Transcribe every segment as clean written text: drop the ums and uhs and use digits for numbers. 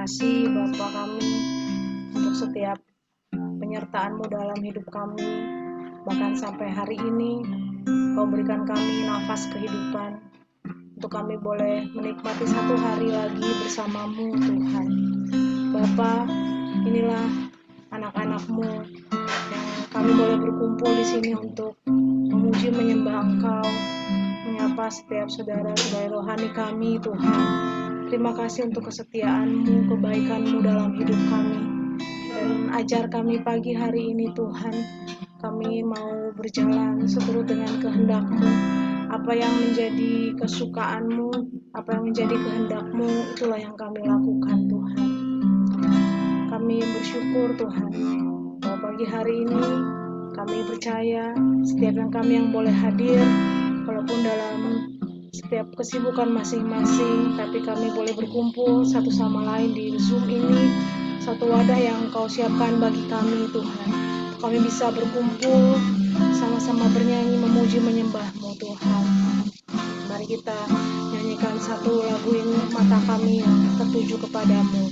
kasih Bapa kami untuk setiap penyertaan-Mu dalam hidup kami. Bahkan sampai hari ini Kau berikan kami nafas kehidupan untuk kami boleh menikmati satu hari lagi bersama-Mu Tuhan. Bapa, inilah anak-anak-Mu yang kami boleh berkumpul di sini untuk memuji menyembah Engkau, menyapa setiap saudara-saudara rohani kami Tuhan. Terima kasih untuk kesetiaan-Mu, kebaikan-Mu dalam hidup kami. Dan ajar kami pagi hari ini Tuhan, kami mau berjalan seturut dengan kehendak-Mu. Apa yang menjadi kesukaan-Mu, apa yang menjadi kehendak-Mu, itulah yang kami lakukan Tuhan. Kami bersyukur Tuhan, bahwa pagi hari ini kami percaya setiap yang boleh hadir, walaupun dalam setiap kesibukan masing-masing, tapi kami boleh berkumpul satu sama lain di Zoom ini, satu wadah yang Kau siapkan bagi kami Tuhan. Kami bisa berkumpul, sama-sama bernyanyi, memuji, menyembah-Mu Tuhan. Mari kita nyanyikan satu lagu ini, mata kami yang tertuju kepadamu.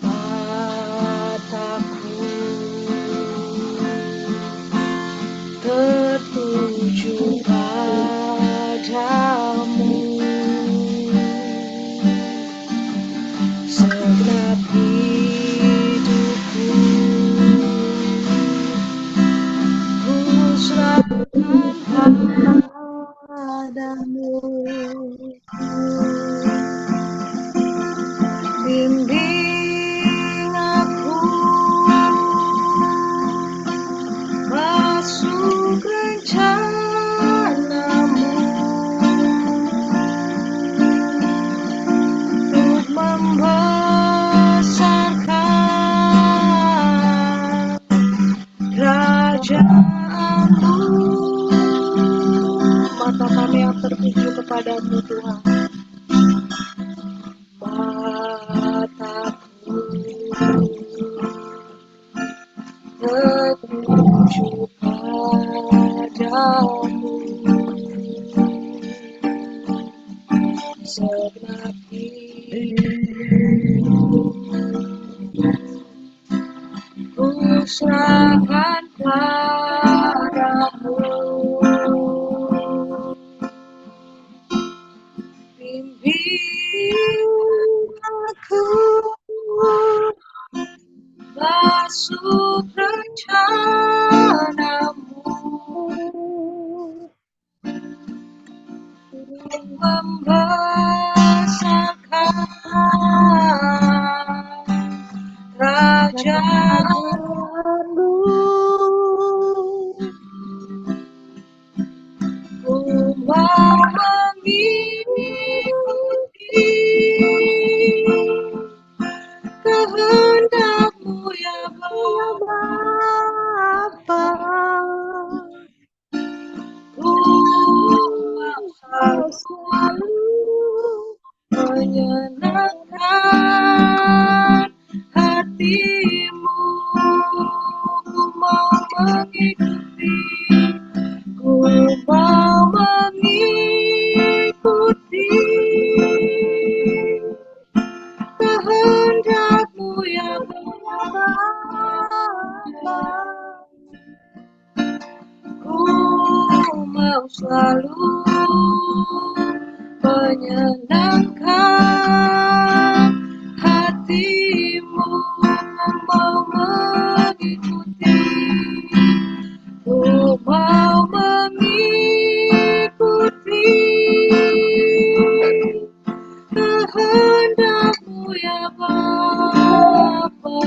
Mataku tertuju padamu, segenap hidupku ku serahkan padamu. Bimbing aku masuk rencana-Mu untuk membesarkan kerajaan-Mu. Mata kami yang tertuju kepadamu Tuhan. Mataku tertuju padamu, segenap hidupku ku serahkan padamu. Bimbing aku masuk rencana-Mu untuk membesarkan kerajaan-Mu. Ku mau mengikuti kehendak-Mu ya Bapa. Ku mau selalu menyenangkan hati-Mu. Ku mau mengikuti, ku mau mengikuti kehendak-Mu ya Bapa. Ku mau selalu menyenangkan hati-Mu, mau mengikuti, ku mau mengikuti kehendak-Mu ya Bapa.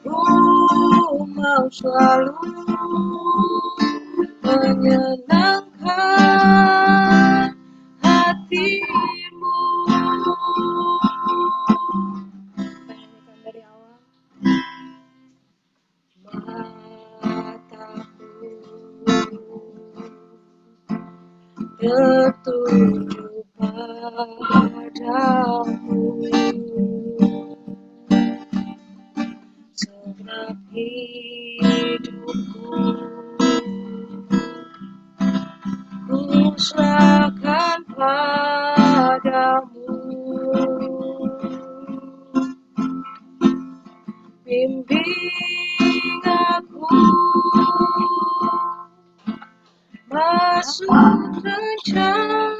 Ku mau selalu menyenangkan hati-Mu. Dari awal. Mataku tertuju padamu, segenap hidupku ku serahkan padamu. menghasut rencanamu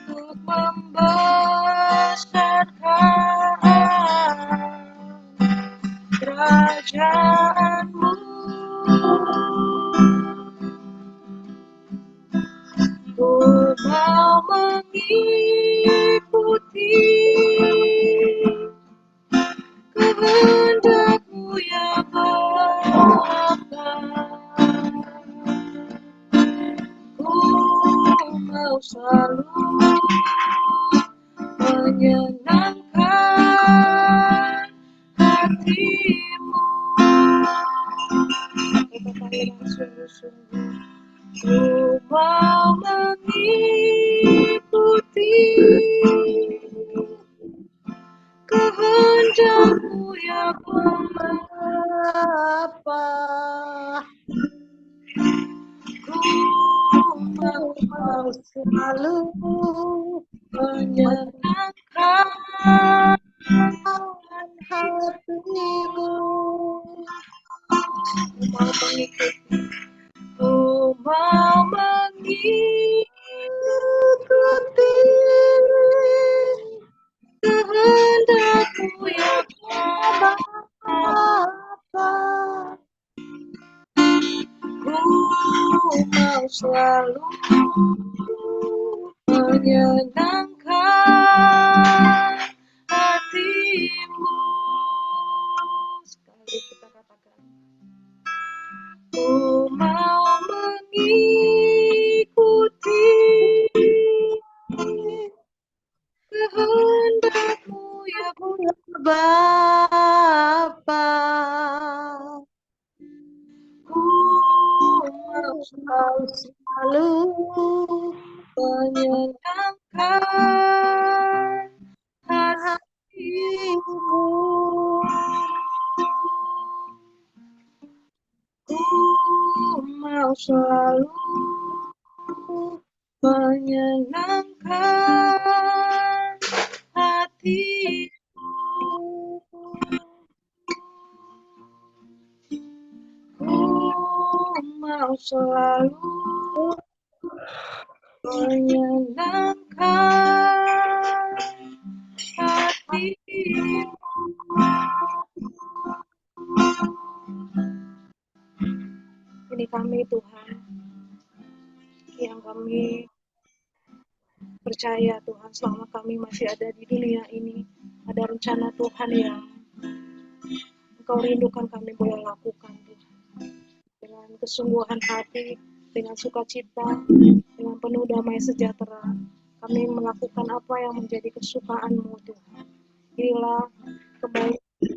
untuk membesarkan kerajaanmu. Ku mau mengikuti kehendak-Mu ya Bapa. Ku mau selalu menyenangkan hati-Mu. Katakan sungguh-sungguh, ku mau mengikuti kehendak-Mu ya Bapa. Ku mau selalu menyenangkan hati-Mu. Ku mau mengikuti kehendak-Mu ya Bapa. Ku mau selalu menyenangkan hati-Mu. Sekali kita katakan, ku mau mengikuti kehendak-Mu ya Bapa. Ku mau selalu menyenangkan hati-Mu. Ku mau selalu menyenangkan hati-Mu. Ku mau selalu menyenangkan hati-Mu. Ini kami Tuhan, yang kami percaya Tuhan, selama kami masih ada di dunia ini, ada rencana Tuhan yang Engkau rindukan kami boleh lakukan Tuhan. Dengan kesungguhan hati, dengan sukacita, dengan penuh damai sejahtera, kami melakukan apa yang menjadi kesukaan-Mu Tuhan. Inilah kebaikan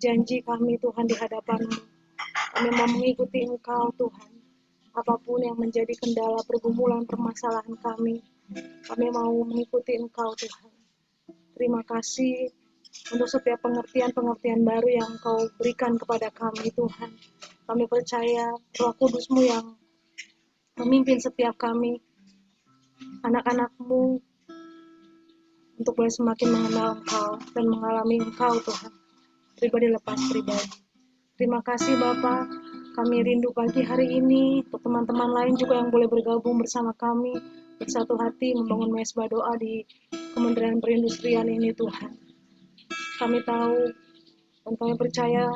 janji kami Tuhan di hadapan-Mu. Kami mau mengikuti Engkau Tuhan. Apapun yang menjadi kendala, pergumulan, permasalahan kami mau mengikuti Engkau Tuhan. Terima kasih untuk setiap pengertian-pengertian baru yang Engkau berikan kepada kami Tuhan. Kami percaya Roh Kudus-Mu yang memimpin setiap kami, anak-anak-Mu, untuk boleh semakin mengenal Engkau dan mengalami Engkau Tuhan, pribadi lepas pribadi. Terima kasih Bapa, kami rindu pagi hari ini, untuk teman-teman lain juga yang boleh bergabung bersama kami, bersatu hati membangun mesbah doa di Kementerian Perindustrian ini Tuhan. Kami tahu dan kami percaya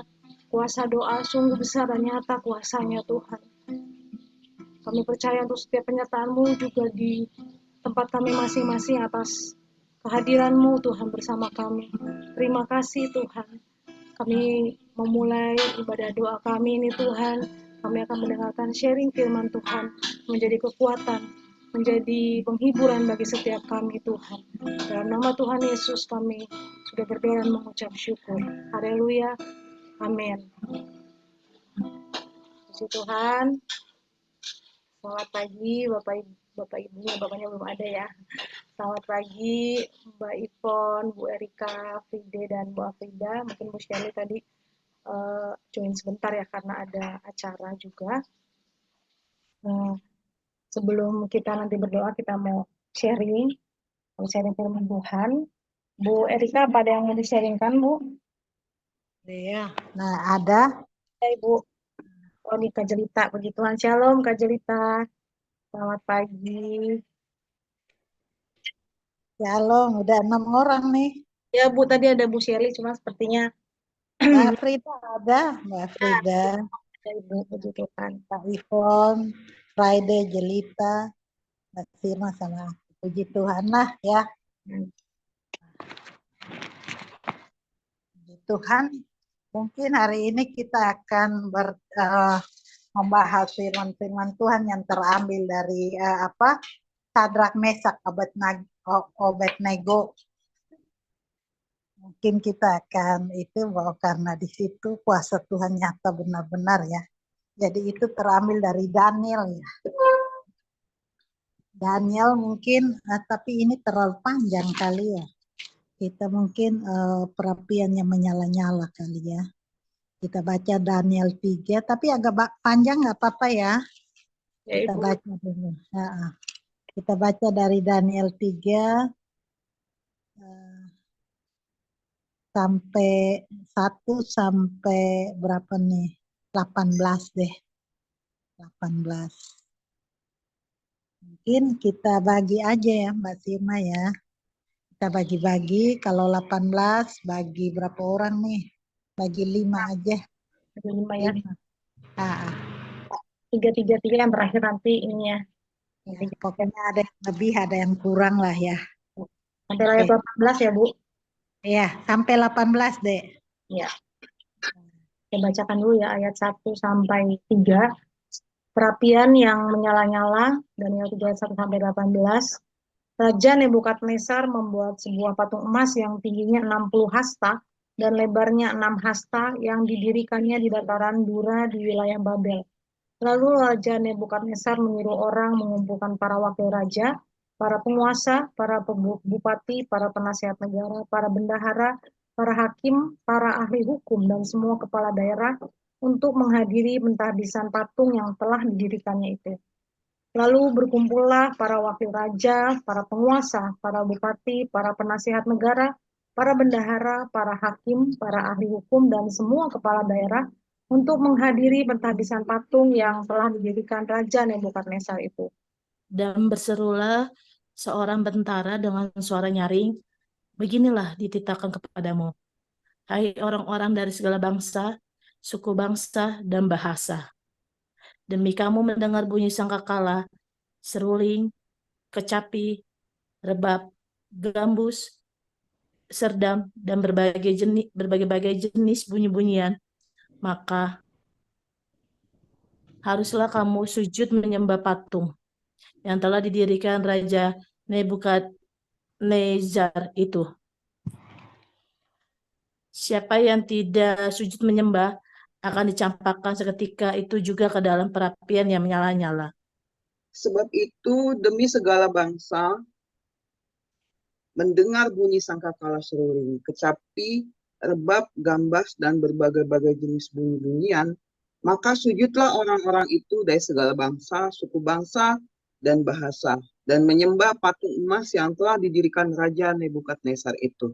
kuasa doa sungguh besar dan nyata kuasanya Tuhan. Kami percaya untuk setiap penyertaan-Mu juga di tempat kami masing-masing atas kehadiran-Mu Tuhan bersama kami. Terima kasih Tuhan. Kami memulai ibadah doa kami ini Tuhan. Kami akan mendengarkan sharing firman Tuhan, menjadi kekuatan, menjadi penghiburan bagi setiap kami Tuhan. Dalam nama Tuhan Yesus kami sudah berdoa dan mengucap syukur. Haleluya. Amin. Puji Tuhan. Selamat pagi Bapak Ibunya, Bapaknya belum ada ya. Selamat pagi Mbak Ipon, Bu Erika, Fride dan Bu Afrida. Mungkin Bu Shirley tadi join sebentar ya karena ada acara juga. Sebelum kita nanti berdoa, kita mau sharing firman Tuhan. Bu Erika, apa ada yang mau di-sharingkan Bu? Iya, nah ada. Ya, Ibu. Oh, nih Kak Jelita. Puji Tuhan. Shalom, Kak Jelita. Selamat pagi. Shalom, udah 6 orang nih. Ya, Bu, tadi ada Bu Sherly, cuma sepertinya Mbak Frida ada, Mbak Frida, ada Ibu. Puji Tuhan. Pak Ivon, Friday, Jelita, Mbak Sirma sama aku. Puji Tuhan lah ya. Puji Tuhan. Mungkin hari ini kita akan membahas firman-firman Tuhan yang terambil dari Sadrak Mesak Abednego. Mungkin kita akan itu bahwa karena di situ kuasa Tuhan nyata benar-benar ya. Jadi itu terambil dari Daniel ya. Daniel mungkin, tapi ini terlalu panjang kali ya. Kita mungkin perapiannya menyala-nyala kali ya. Kita baca Daniel 3, tapi agak panjang nggak apa-apa ya. Ya, Kita Ibu. baca dulu. Kita baca dari Daniel 3 sampai 1 sampai berapa nih? 18 deh. 18. Mungkin kita bagi aja ya Mbak Sirma ya. Kita bagi-bagi, kalau 18 bagi berapa orang nih? Bagi 5 aja. Ada 5 ya. 5. Ah, 3-3-3 yang terakhir nanti ini ya. ya, pokoknya ada yang lebih, ada yang kurang lah ya. Sampai ayat 18 ya, Bu. Iya, sampai 18 deh. Ya. Saya bacakan dulu ya ayat 1 sampai 3. Perapian yang menyala-nyala, Daniel 3 ayat 1 sampai 18. Raja Nebukadnezar membuat sebuah patung emas yang tingginya 60 hasta dan lebarnya 6 hasta yang didirikannya di dataran Dura di wilayah Babel. Lalu Raja Nebukadnezar menyuruh orang mengumpulkan para wakil raja, para penguasa, para bupati, para penasihat negara, para bendahara, para hakim, para ahli hukum, dan semua kepala daerah untuk menghadiri pentahbisan patung yang telah didirikannya itu. Lalu berkumpullah para wakil raja, para penguasa, para bupati, para penasihat negara, para bendahara, para hakim, para ahli hukum, dan semua kepala daerah untuk menghadiri pentahbisan patung yang telah didirikan Raja Nebukadnezar itu. Dan berserulah seorang bentara dengan suara nyaring, beginilah dititahkan kepadamu, hai orang-orang dari segala bangsa, suku bangsa, dan bahasa. Demi kamu mendengar bunyi sangkakala, seruling, kecapi, rebab, gambus, serdam, dan berbagai jenis bunyi-bunyian, maka haruslah kamu sujud menyembah patung yang telah didirikan Raja Nebukadnezar itu. Siapa yang tidak sujud menyembah akan dicampakkan seketika itu juga ke dalam perapian yang menyala-nyala. Sebab itu demi segala bangsa mendengar bunyi sangkakala seruling, kecapi, rebab, gambas, dan berbagai-bagai jenis bunyi-bunyian, maka sujudlah orang-orang itu dari segala bangsa, suku bangsa, dan bahasa, dan menyembah patung emas yang telah didirikan Raja Nebukadnezar itu.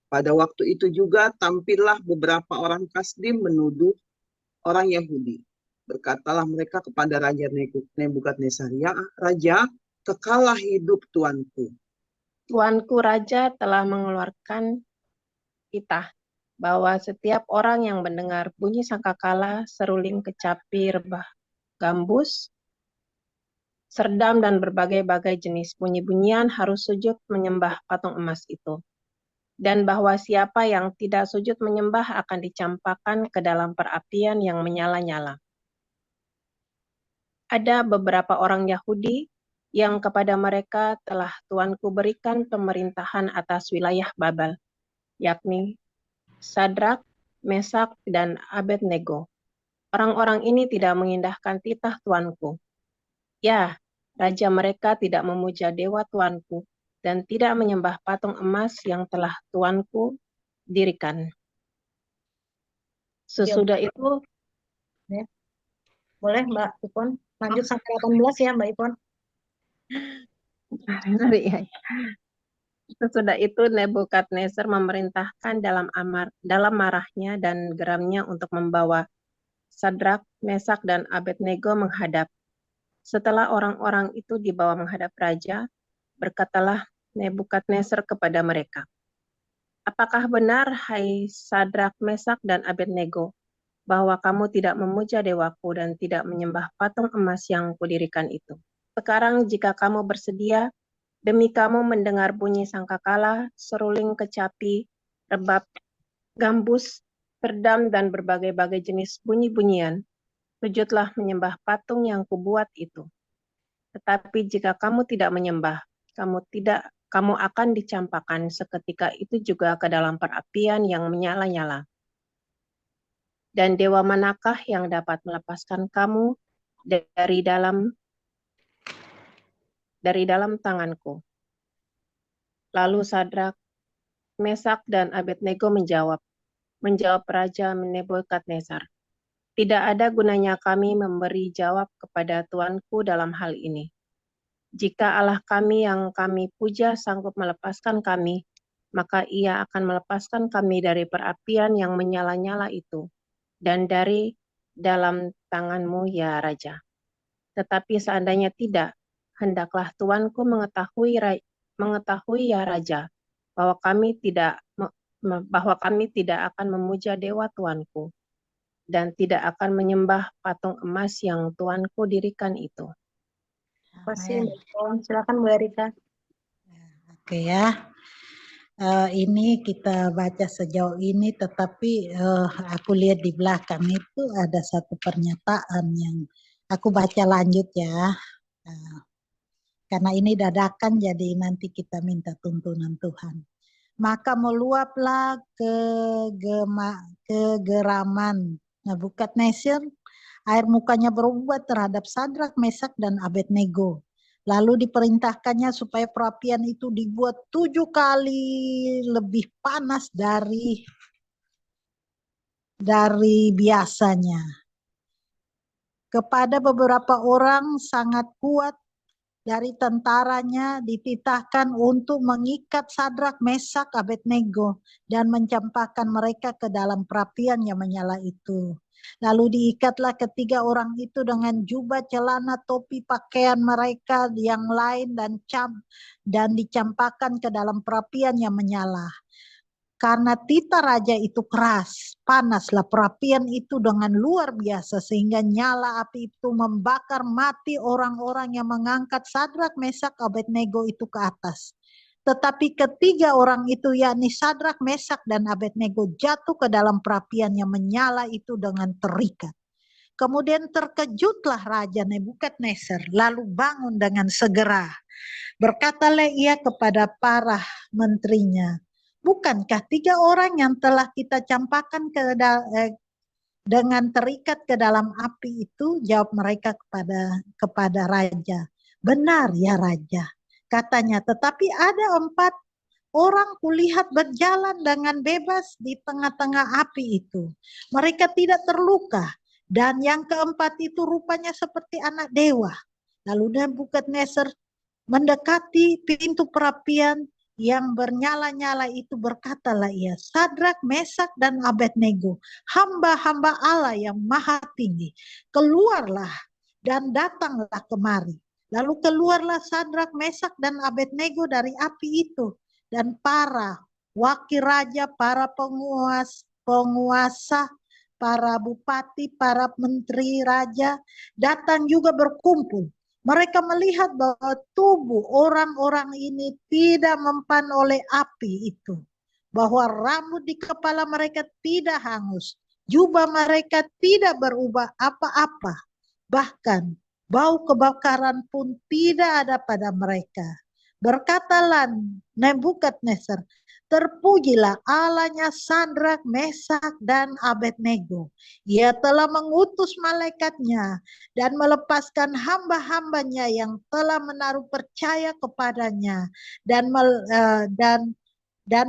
Pada waktu itu juga tampillah beberapa orang Kasdim menuduh orang Yahudi. Berkatalah mereka kepada Raja Nebukadnezar, ya Raja, kekallah hidup Tuanku. Tuanku Raja telah mengeluarkan titah bahwa setiap orang yang mendengar bunyi sangkakala, seruling, kecapi, rebah, gambus, serdam, dan berbagai-bagai jenis bunyi-bunyian harus sujud menyembah patung emas itu. Dan bahwa siapa yang tidak sujud menyembah akan dicampakkan ke dalam perapian yang menyala-nyala. Ada beberapa orang Yahudi yang kepada mereka telah Tuanku berikan pemerintahan atas wilayah Babel, yakni Sadrak, Mesak, dan Abednego. Orang-orang ini tidak mengindahkan titah Tuanku. Ya, raja mereka tidak memuja dewa Tuanku dan tidak menyembah patung emas yang telah Tuanku dirikan. Sesudah itu, boleh Mbak Ipon lanjut sampai 18 ya Mbak Ipon. Sesudah itu Nebukadnezar memerintahkan dalam marahnya dan geramnya untuk membawa Sadrak, Mesak, dan Abednego menghadap. Setelah orang-orang itu dibawa menghadap raja, berkatalah Nebukadnezar kepada mereka, "Apakah benar, hai Sadrak, Mesak, dan Abednego, bahwa kamu tidak memuja dewaku dan tidak menyembah patung emas yang kudirikan itu? Sekarang jika kamu bersedia, demi kamu mendengar bunyi sangkakala, seruling kecapi, rebab, gambus, perdam, dan berbagai-bagai jenis bunyi-bunyian, sujudlah menyembah patung yang kubuat itu. Tetapi jika kamu tidak menyembah, kamu akan dicampakkan seketika itu juga ke dalam perapian yang menyala-nyala. Dan dewa manakah yang dapat melepaskan kamu dari dalam tanganku?" Lalu Sadrak, Mesak, dan Abednego menjawab Raja Nebukadnezar, "Tidak ada gunanya kami memberi jawab kepada tuanku dalam hal ini. Jika Allah kami yang kami puja sanggup melepaskan kami, maka ia akan melepaskan kami dari perapian yang menyala-nyala itu, dan dari dalam tanganmu, ya Raja. Tetapi seandainya tidak, hendaklah tuanku mengetahui ya Raja, bahwa kami tidak akan memuja dewa tuanku, dan tidak akan menyembah patung emas yang tuanku dirikan itu." Terima kasih, Mbak Ipon. Silakan Bu Erika. Oke ya. Ini kita baca sejauh ini, tetapi aku lihat di belakang itu ada satu pernyataan yang aku baca lanjut ya. Karena ini dadakan, jadi nanti kita minta tuntunan Tuhan. Maka meluaplah kegeraman Nebukadnezar, air mukanya berubah terhadap Sadrak, Mesak, dan Abednego. Lalu diperintahkannya supaya perapian itu dibuat 7 kali lebih panas dari biasanya. Kepada beberapa orang sangat kuat dari tentaranya dititahkan untuk mengikat Sadrak, Mesak, Abednego dan mencampakkan mereka ke dalam perapian yang menyala itu. Lalu diikatlah ketiga orang itu dengan jubah, celana, topi, pakaian mereka yang lain dan dicampakkan ke dalam perapian yang menyala. Karena titah raja itu keras, panaslah perapian itu dengan luar biasa sehingga nyala api itu membakar mati orang-orang yang mengangkat Sadrak, Mesak, Abednego itu ke atas. Tetapi ketiga orang itu, yakni Sadrak, Mesak, dan Abednego, jatuh ke dalam perapian yang menyala itu dengan terikat. Kemudian terkejutlah Raja Nebukadnezar, lalu bangun dengan segera. Berkatalah ia kepada para menterinya, "Bukankah 3 orang yang telah kita campakkan dengan terikat ke dalam api itu?" Jawab mereka kepada raja, "Benar ya Raja," katanya, "tetapi ada 4 orang kulihat berjalan dengan bebas di tengah-tengah api itu. Mereka tidak terluka, dan yang keempat itu rupanya seperti anak dewa." Lalu Nebukadnezar mendekati pintu perapian yang bernyala-nyala itu, berkatalah ia, "Sadrak, Mesak, dan Abednego, hamba-hamba Allah yang maha tinggi, keluarlah dan datanglah kemari." Lalu keluarlah Sadrak, Mesak, dan Abednego dari api itu, dan para wakil raja, para penguasa, para bupati, para menteri raja datang juga berkumpul. Mereka melihat bahwa tubuh orang-orang ini tidak mempan oleh api itu, bahwa rambut di kepala mereka tidak hangus, jubah mereka tidak berubah apa-apa, bahkan bau kebakaran pun tidak ada pada mereka. Berkatalah Nebukadnezar, "Terpujilah Allahnya Sadrak, Mesak, dan Abednego. Ia telah mengutus malaikatnya dan melepaskan hamba-hambanya yang telah menaruh percaya kepadanya dan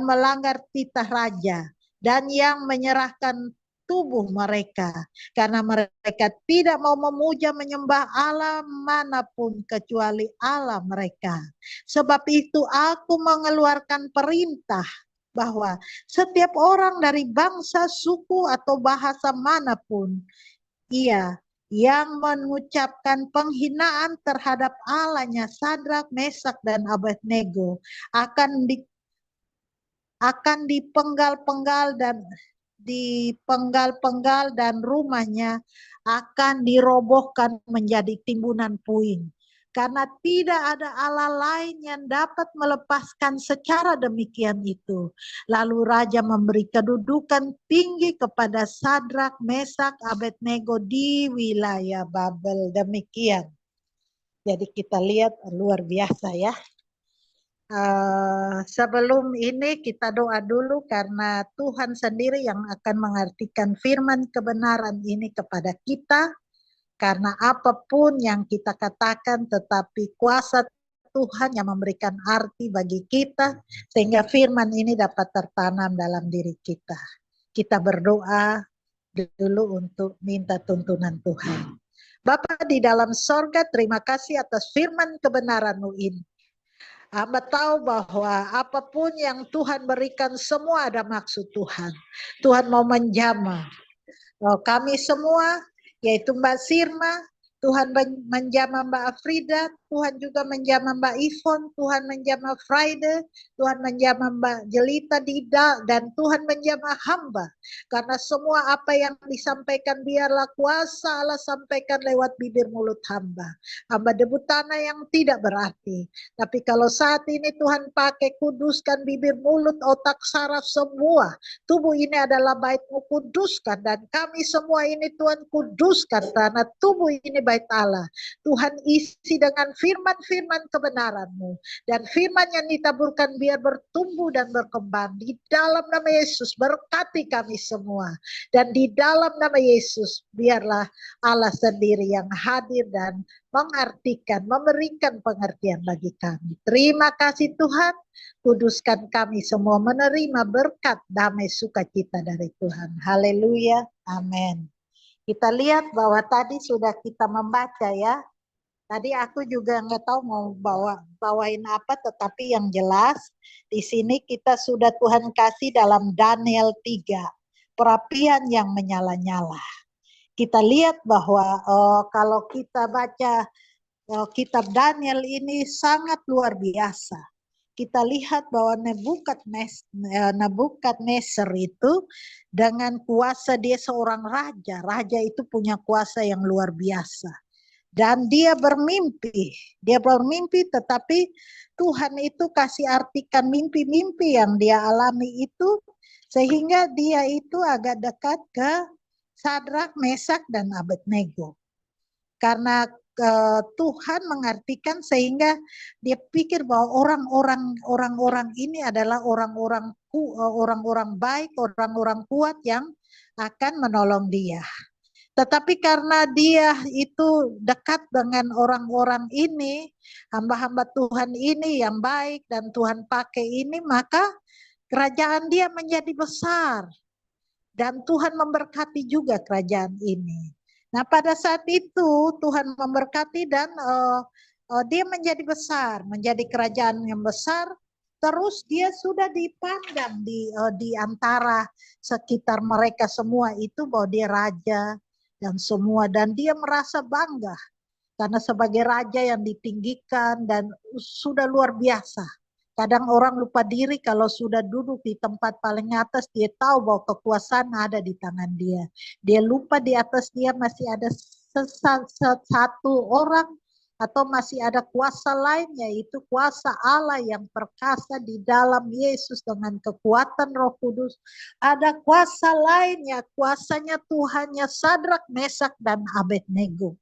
melanggar titah raja, dan yang menyerahkan tubuh mereka, karena mereka tidak mau memuja menyembah Allah manapun kecuali Allah mereka. Sebab itu aku mengeluarkan perintah bahwa setiap orang dari bangsa, suku, atau bahasa manapun Iya, yang mengucapkan penghinaan terhadap Allahnya Sadrak, Mesak, dan Abednego akan dipenggal-penggal dan rumahnya akan dirobohkan menjadi timbunan puing. Karena tidak ada Allah lain yang dapat melepaskan secara demikian itu. Lalu raja memberi kedudukan tinggi kepada Sadrak, Mesak, Abednego di wilayah Babel. Demikian. Jadi kita lihat luar biasa ya. Sebelum ini kita doa dulu karena Tuhan sendiri yang akan mengartikan firman kebenaran ini kepada kita. Karena apapun yang kita katakan tetapi kuasa Tuhan yang memberikan arti bagi kita sehingga firman ini dapat tertanam dalam diri kita. Kita berdoa dulu untuk minta tuntunan Tuhan. Bapa di dalam sorga, terima kasih atas firman kebenaran-Mu ini. Hamba tahu bahwa apapun yang Tuhan berikan semua ada maksud Tuhan. Tuhan mau menjamah kami semua, yaitu Mbak Sirma, Tuhan menjamah Mbak Afrida, Tuhan juga menjamah Mbak Ivon, Tuhan menjamah Friday, Tuhan menjamah Mbak Jelita Dida, dan Tuhan menjamah hamba. Karena semua apa yang disampaikan biarlah kuasa Allah sampaikan lewat bibir mulut hamba. Hamba debut tanah yang tidak berarti. Tapi kalau saat ini Tuhan pakai kuduskan bibir mulut, otak, saraf semua. Tubuh ini adalah bait-Mu, kuduskan. Dan kami semua ini Tuhan kuduskan karena tubuh ini bait Allah. Tuhan isi dengan firman-firman kebenaran-Mu. Dan firman yang ditaburkan biar bertumbuh dan berkembang. Di dalam nama Yesus berkati kami semua. Dan di dalam nama Yesus biarlah Allah sendiri yang hadir dan mengartikan, memberikan pengertian bagi kami. Terima kasih Tuhan. Kuduskan kami semua menerima berkat damai sukacita dari Tuhan. Haleluya. Amin. Kita lihat bahwa tadi sudah kita membaca ya. Tadi aku juga nggak tahu mau bawain apa, tetapi yang jelas di sini kita sudah Tuhan kasih dalam Daniel 3, perapian yang menyala-nyala. Kita lihat bahwa kalau kita baca kitab Daniel ini sangat luar biasa. Kita lihat bahwa Nebukadnezar itu dengan kuasa dia seorang raja. Raja itu punya kuasa yang luar biasa. Dan dia bermimpi tetapi Tuhan itu kasih artikan mimpi-mimpi yang dia alami itu sehingga dia itu agak dekat ke Sadrak, Mesak, dan Abednego. Karena Tuhan mengartikan sehingga dia pikir bahwa orang-orang ini adalah orang-orang baik, orang-orang kuat yang akan menolong dia. Tetapi karena dia itu dekat dengan orang-orang ini, hamba-hamba Tuhan ini yang baik dan Tuhan pakai ini, maka kerajaan dia menjadi besar. Dan Tuhan memberkati juga kerajaan ini. Nah pada saat itu Tuhan memberkati dan dia menjadi besar, menjadi kerajaan yang besar. Terus dia sudah dipandang di antara sekitar mereka semua itu bahwa dia raja dan semua. Dan dia merasa bangga karena sebagai raja yang ditinggikan dan sudah luar biasa. Kadang orang lupa diri kalau sudah duduk di tempat paling atas, dia tahu bahwa kekuasaan ada di tangan dia. Dia lupa di atas dia masih ada satu orang atau masih ada kuasa lain, yaitu kuasa Allah yang perkasa di dalam Yesus dengan kekuatan Roh Kudus. Ada kuasa lainnya, kuasanya Tuhannya Sadrak, Mesak, dan Abednego.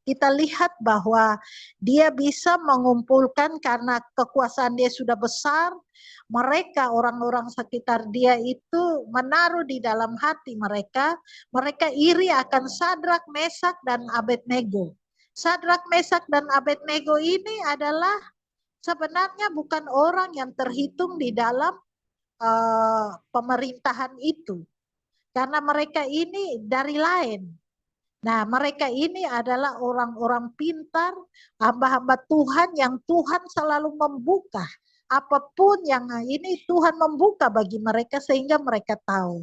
Kita lihat bahwa dia bisa mengumpulkan karena kekuasaan dia sudah besar. Mereka orang-orang sekitar dia itu menaruh di dalam hati mereka. Mereka iri akan Sadrak, Mesak, dan Abednego. Sadrak, Mesak, dan Abednego ini adalah sebenarnya bukan orang yang terhitung di dalam pemerintahan itu. Karena mereka ini dari lain. Nah, mereka ini adalah orang-orang pintar, hamba-hamba Tuhan yang Tuhan selalu membuka. Apapun yang ini Tuhan membuka bagi mereka sehingga mereka tahu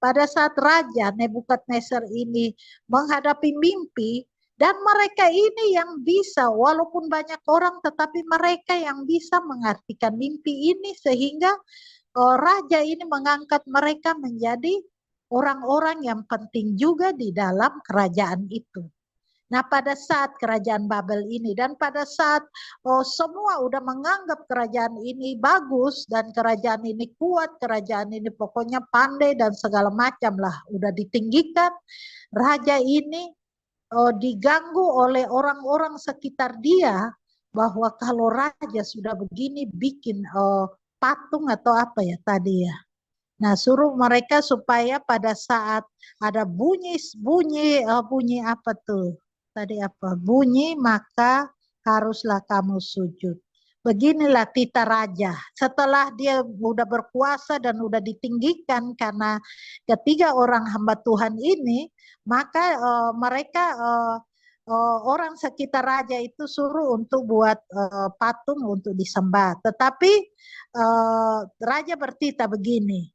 pada saat Raja Nebukadnezar ini menghadapi mimpi, dan mereka ini yang bisa, walaupun banyak orang, tetapi mereka yang bisa mengartikan mimpi ini sehingga Raja ini mengangkat mereka menjadi orang-orang yang penting juga di dalam kerajaan itu. Nah, pada saat kerajaan Babel ini dan pada saat semua udah menganggap kerajaan ini bagus dan kerajaan ini kuat, kerajaan ini pokoknya pandai dan segala macam lah, udah ditinggikan, raja ini diganggu oleh orang-orang sekitar dia bahwa kalau raja sudah begini bikin patung atau apa ya tadi ya. Nah, suruh mereka supaya pada saat ada bunyi apa tuh? Tadi apa? Bunyi, maka haruslah kamu sujud. Beginilah tita raja. Setelah dia udah berkuasa dan udah ditinggikan karena ketiga orang hamba Tuhan ini, maka mereka orang sekitar raja itu suruh untuk buat patung untuk disembah. Tetapi raja bertitah begini.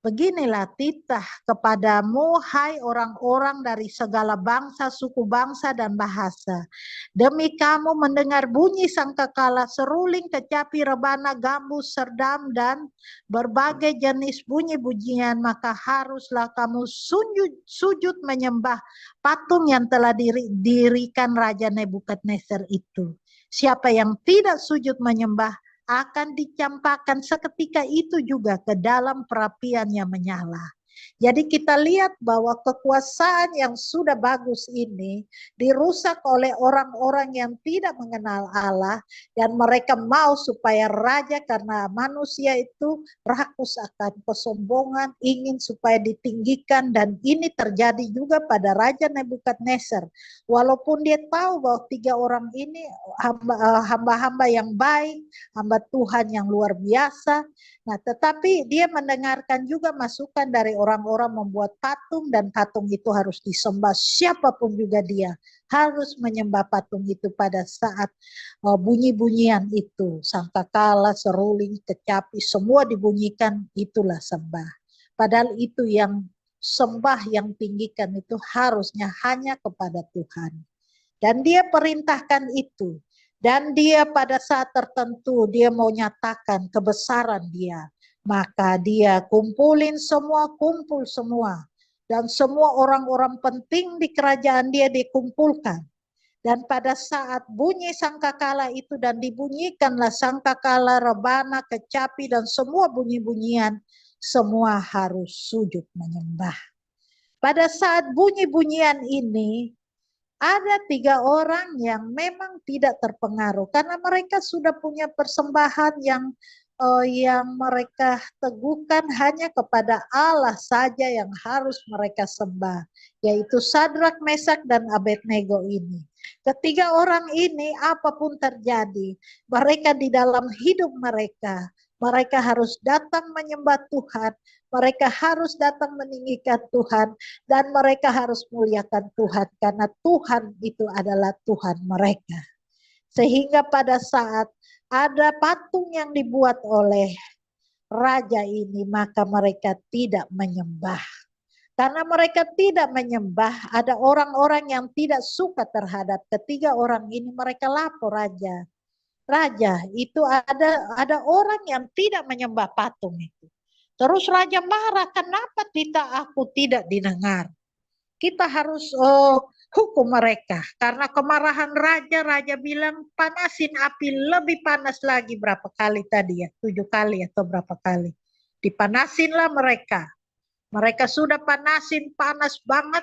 Beginilah titah kepadamu, hai orang-orang dari segala bangsa, suku bangsa, dan bahasa. Demi kamu mendengar bunyi sangkakala, seruling, kecapi, rebana, gambus, serdam, dan berbagai jenis bunyi-bunyian, maka haruslah kamu sujud menyembah patung yang telah didirikan Raja Nebukadnezar itu. Siapa yang tidak sujud menyembah akan dicampakkan seketika itu juga ke dalam perapian yang menyala. Jadi kita lihat bahwa kekuasaan yang sudah bagus ini dirusak oleh orang-orang yang tidak mengenal Allah dan mereka mau supaya raja, karena manusia itu rakus akan kesombongan, ingin supaya ditinggikan, dan ini terjadi juga pada Raja Nebukadnezar. Walaupun dia tahu bahwa tiga orang ini hamba-hamba yang baik, hamba Tuhan yang luar biasa. Nah, tetapi dia mendengarkan juga masukan dari orang-orang membuat patung, dan patung itu harus disembah. Siapapun juga dia harus menyembah patung itu pada saat bunyi-bunyian itu. Sangkakala, seruling, kecapi, semua dibunyikan, itulah sembah. Padahal itu yang sembah yang tinggikan itu harusnya hanya kepada Tuhan. Dan dia perintahkan itu. Dan dia pada saat tertentu dia mau nyatakan kebesaran dia. Maka dia kumpul semua. Dan semua orang-orang penting di kerajaan dia dikumpulkan. Dan pada saat bunyi sangkakala itu dan dibunyikanlah sangkakala, rebana, kecapi, dan semua bunyi-bunyian, semua harus sujud menyembah. Pada saat bunyi-bunyian ini, ada tiga orang yang memang tidak terpengaruh karena mereka sudah punya persembahan yang mereka teguhkan hanya kepada Allah saja yang harus mereka sembah, yaitu Sadrak, Mesak, dan Abednego ini. Ketiga orang ini apapun terjadi, mereka di dalam hidup mereka harus datang menyembah Tuhan, mereka harus datang meninggikan Tuhan, dan mereka harus muliakan Tuhan karena Tuhan itu adalah Tuhan mereka. Sehingga pada saat ada patung yang dibuat oleh raja ini, maka mereka tidak menyembah. Karena mereka tidak menyembah, ada orang-orang yang tidak suka terhadap ketiga orang ini, mereka lapor raja. Raja, itu ada orang yang tidak menyembah patung itu. Terus raja marah, kenapa aku tidak didengar? Kita harus hukum mereka. Karena kemarahan raja bilang panasin api lebih panas lagi berapa kali tadi ya, 7 kali atau berapa kali. Dipanasinlah mereka. Mereka sudah panasin, panas banget.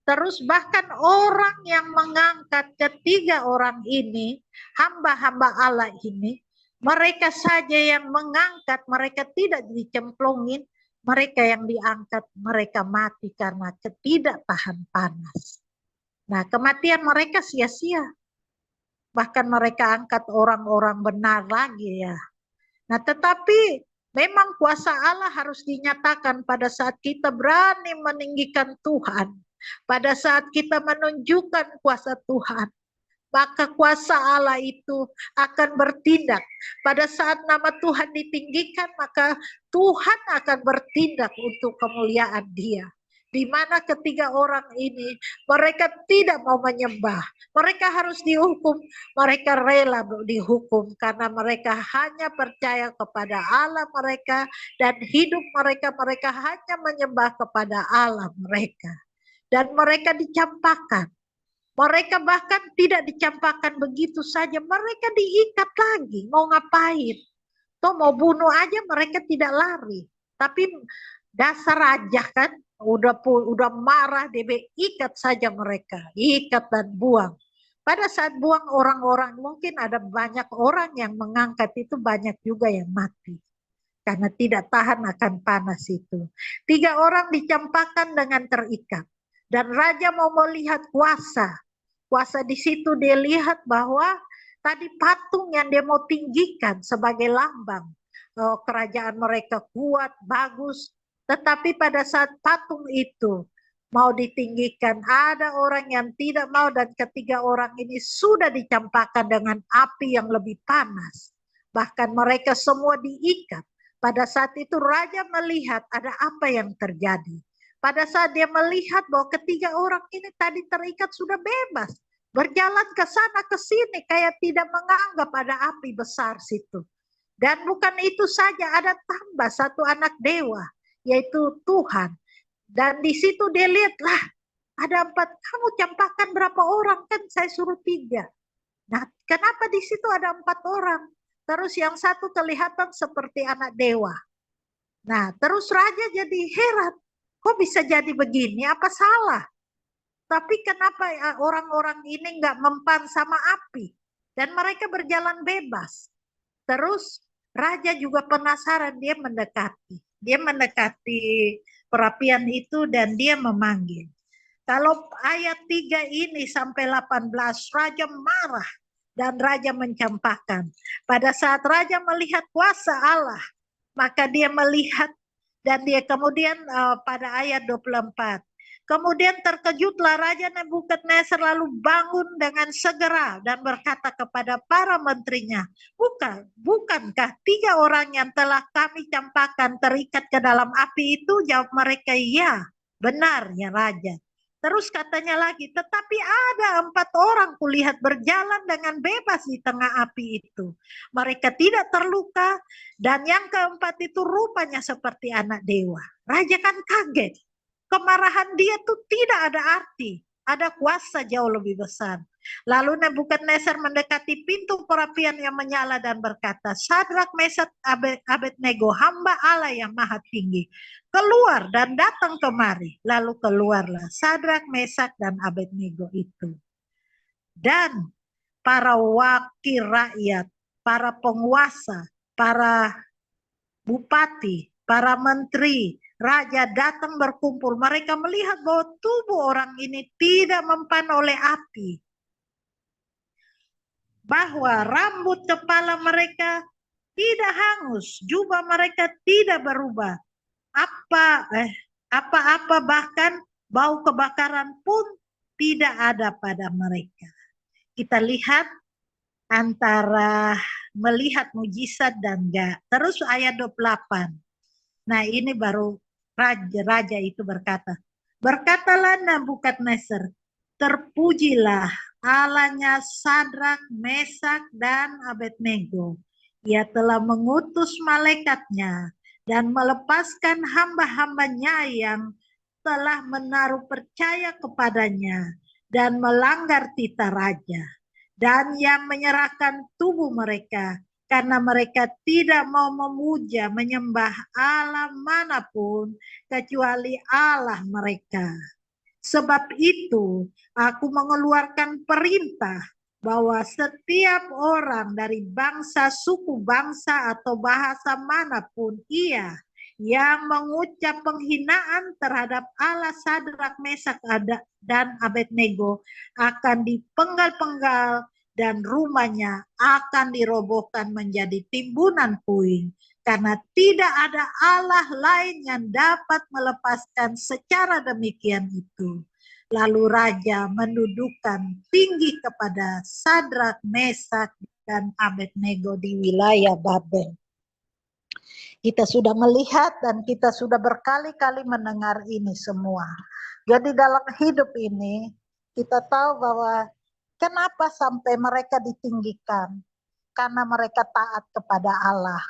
Terus bahkan orang yang mengangkat ketiga orang ini, hamba-hamba Allah ini, mereka saja yang mengangkat, mereka tidak dicemplungin, mereka yang diangkat, mereka mati karena ketidaktahan panas. Nah, kematian mereka sia-sia. Bahkan mereka angkat orang-orang benar lagi ya. Nah, tetapi memang kuasa Allah harus dinyatakan pada saat kita berani meninggikan Tuhan. Pada saat kita menunjukkan kuasa Tuhan. maka kuasa Allah itu akan bertindak. Pada saat nama Tuhan ditinggikan, maka Tuhan akan bertindak untuk kemuliaan Dia. Di mana ketiga orang ini, mereka tidak mau menyembah. Mereka harus dihukum, mereka rela dihukum karena mereka hanya percaya kepada Allah mereka dan hidup mereka hanya menyembah kepada Allah mereka. Dan mereka dicampakkan. Mereka bahkan tidak dicampakkan begitu saja, mereka diikat lagi. Mau ngapain? Toh mau bunuh aja mereka tidak lari. Tapi dasar raja kan, udah marah, dia ikat saja mereka, ikat dan buang. Pada saat buang orang-orang, mungkin ada banyak orang yang mengangkat itu, banyak juga yang mati. Karena tidak tahan akan panas itu. 3 orang dicampakkan dengan terikat. Dan raja mau melihat kuasa. Kuasa di situ dia lihat bahwa tadi patung yang dia mau tinggikan sebagai lambang. Kerajaan mereka kuat, bagus. Tetapi pada saat patung itu mau ditinggikan, ada orang yang tidak mau dan ketiga orang ini sudah dicampakkan dengan api yang lebih panas. Bahkan mereka semua diikat. Pada saat itu raja melihat ada apa yang terjadi. Pada saat dia melihat bahwa ketiga orang ini tadi terikat sudah bebas. Berjalan ke sana ke sini kayak tidak menganggap ada api besar situ. Dan bukan itu saja, ada tambah satu anak dewa, yaitu Tuhan. Dan di situ dia lihatlah ada 4, kamu campakkan berapa orang? Kan saya suruh 3. Nah, kenapa di situ ada 4 orang? Terus yang satu kelihatan seperti anak dewa. Nah, terus raja jadi heran. Kok bisa jadi begini? Apa salah? Tapi kenapa orang-orang ini nggak mempan sama api? Dan mereka berjalan bebas. Terus raja juga penasaran, dia mendekati. Dia mendekati perapian itu dan dia memanggil. Kalau ayat 3 ini sampai 18, raja marah dan raja mencampakkan. Pada saat raja melihat kuasa Allah, maka dia melihat dan dia kemudian pada ayat 24. Kemudian terkejutlah Raja Nebukadnezar lalu bangun dengan segera dan berkata kepada para menterinya, bukankah 3 orang yang telah kami campakkan terikat ke dalam api itu? Jawab mereka, ya, benar ya Raja. Terus katanya lagi, tetapi ada 4 orang kulihat berjalan dengan bebas di tengah api itu. Mereka tidak terluka dan yang keempat itu rupanya seperti anak dewa. Raja kan kaget. Kemarahan dia tuh tidak ada arti. Ada kuasa jauh lebih besar. Lalu Nebukadnezar mendekati pintu perapian yang menyala dan berkata, Sadrak, Mesak, Abednego, hamba Allah yang maha tinggi, keluar dan datang kemari. Lalu keluarlah Sadrak, Mesak, dan Abednego itu. Dan para wakil rakyat, para penguasa, para bupati, para menteri, raja datang berkumpul. Mereka melihat bahwa tubuh orang ini tidak mempan oleh api. Bahwa rambut kepala mereka tidak hangus, jubah mereka tidak berubah. Apa-apa bahkan bau kebakaran pun tidak ada pada mereka. Kita lihat antara melihat mujizat dan enggak. Terus ayat 28. Nah, ini baru raja itu berkata, berkatalah Nebukadnezar, terpujilah Allahnya Sadrak, Mesak, dan Abednego. Ia telah mengutus malaikatnya dan melepaskan hamba-hambanya yang telah menaruh percaya kepadanya dan melanggar titah raja, dan yang menyerahkan tubuh mereka karena mereka tidak mau memuja menyembah Allah manapun kecuali Allah mereka. Sebab itu aku mengeluarkan perintah bahwa setiap orang dari bangsa, suku, bangsa, atau bahasa manapun ia yang mengucap penghinaan terhadap Allah Sadrak, Mesak, dan Abednego akan dipenggal-penggal dan rumahnya akan dirobohkan menjadi timbunan puing, karena tidak ada Allah lain yang dapat melepaskan secara demikian itu. Lalu raja mendudukan tinggi kepada Sadrak, Mesak, dan Abednego di wilayah Babel. Kita sudah melihat dan kita sudah berkali-kali mendengar ini semua. Jadi dalam hidup ini kita tahu bahwa kenapa sampai mereka ditinggikan? Karena mereka taat kepada Allah.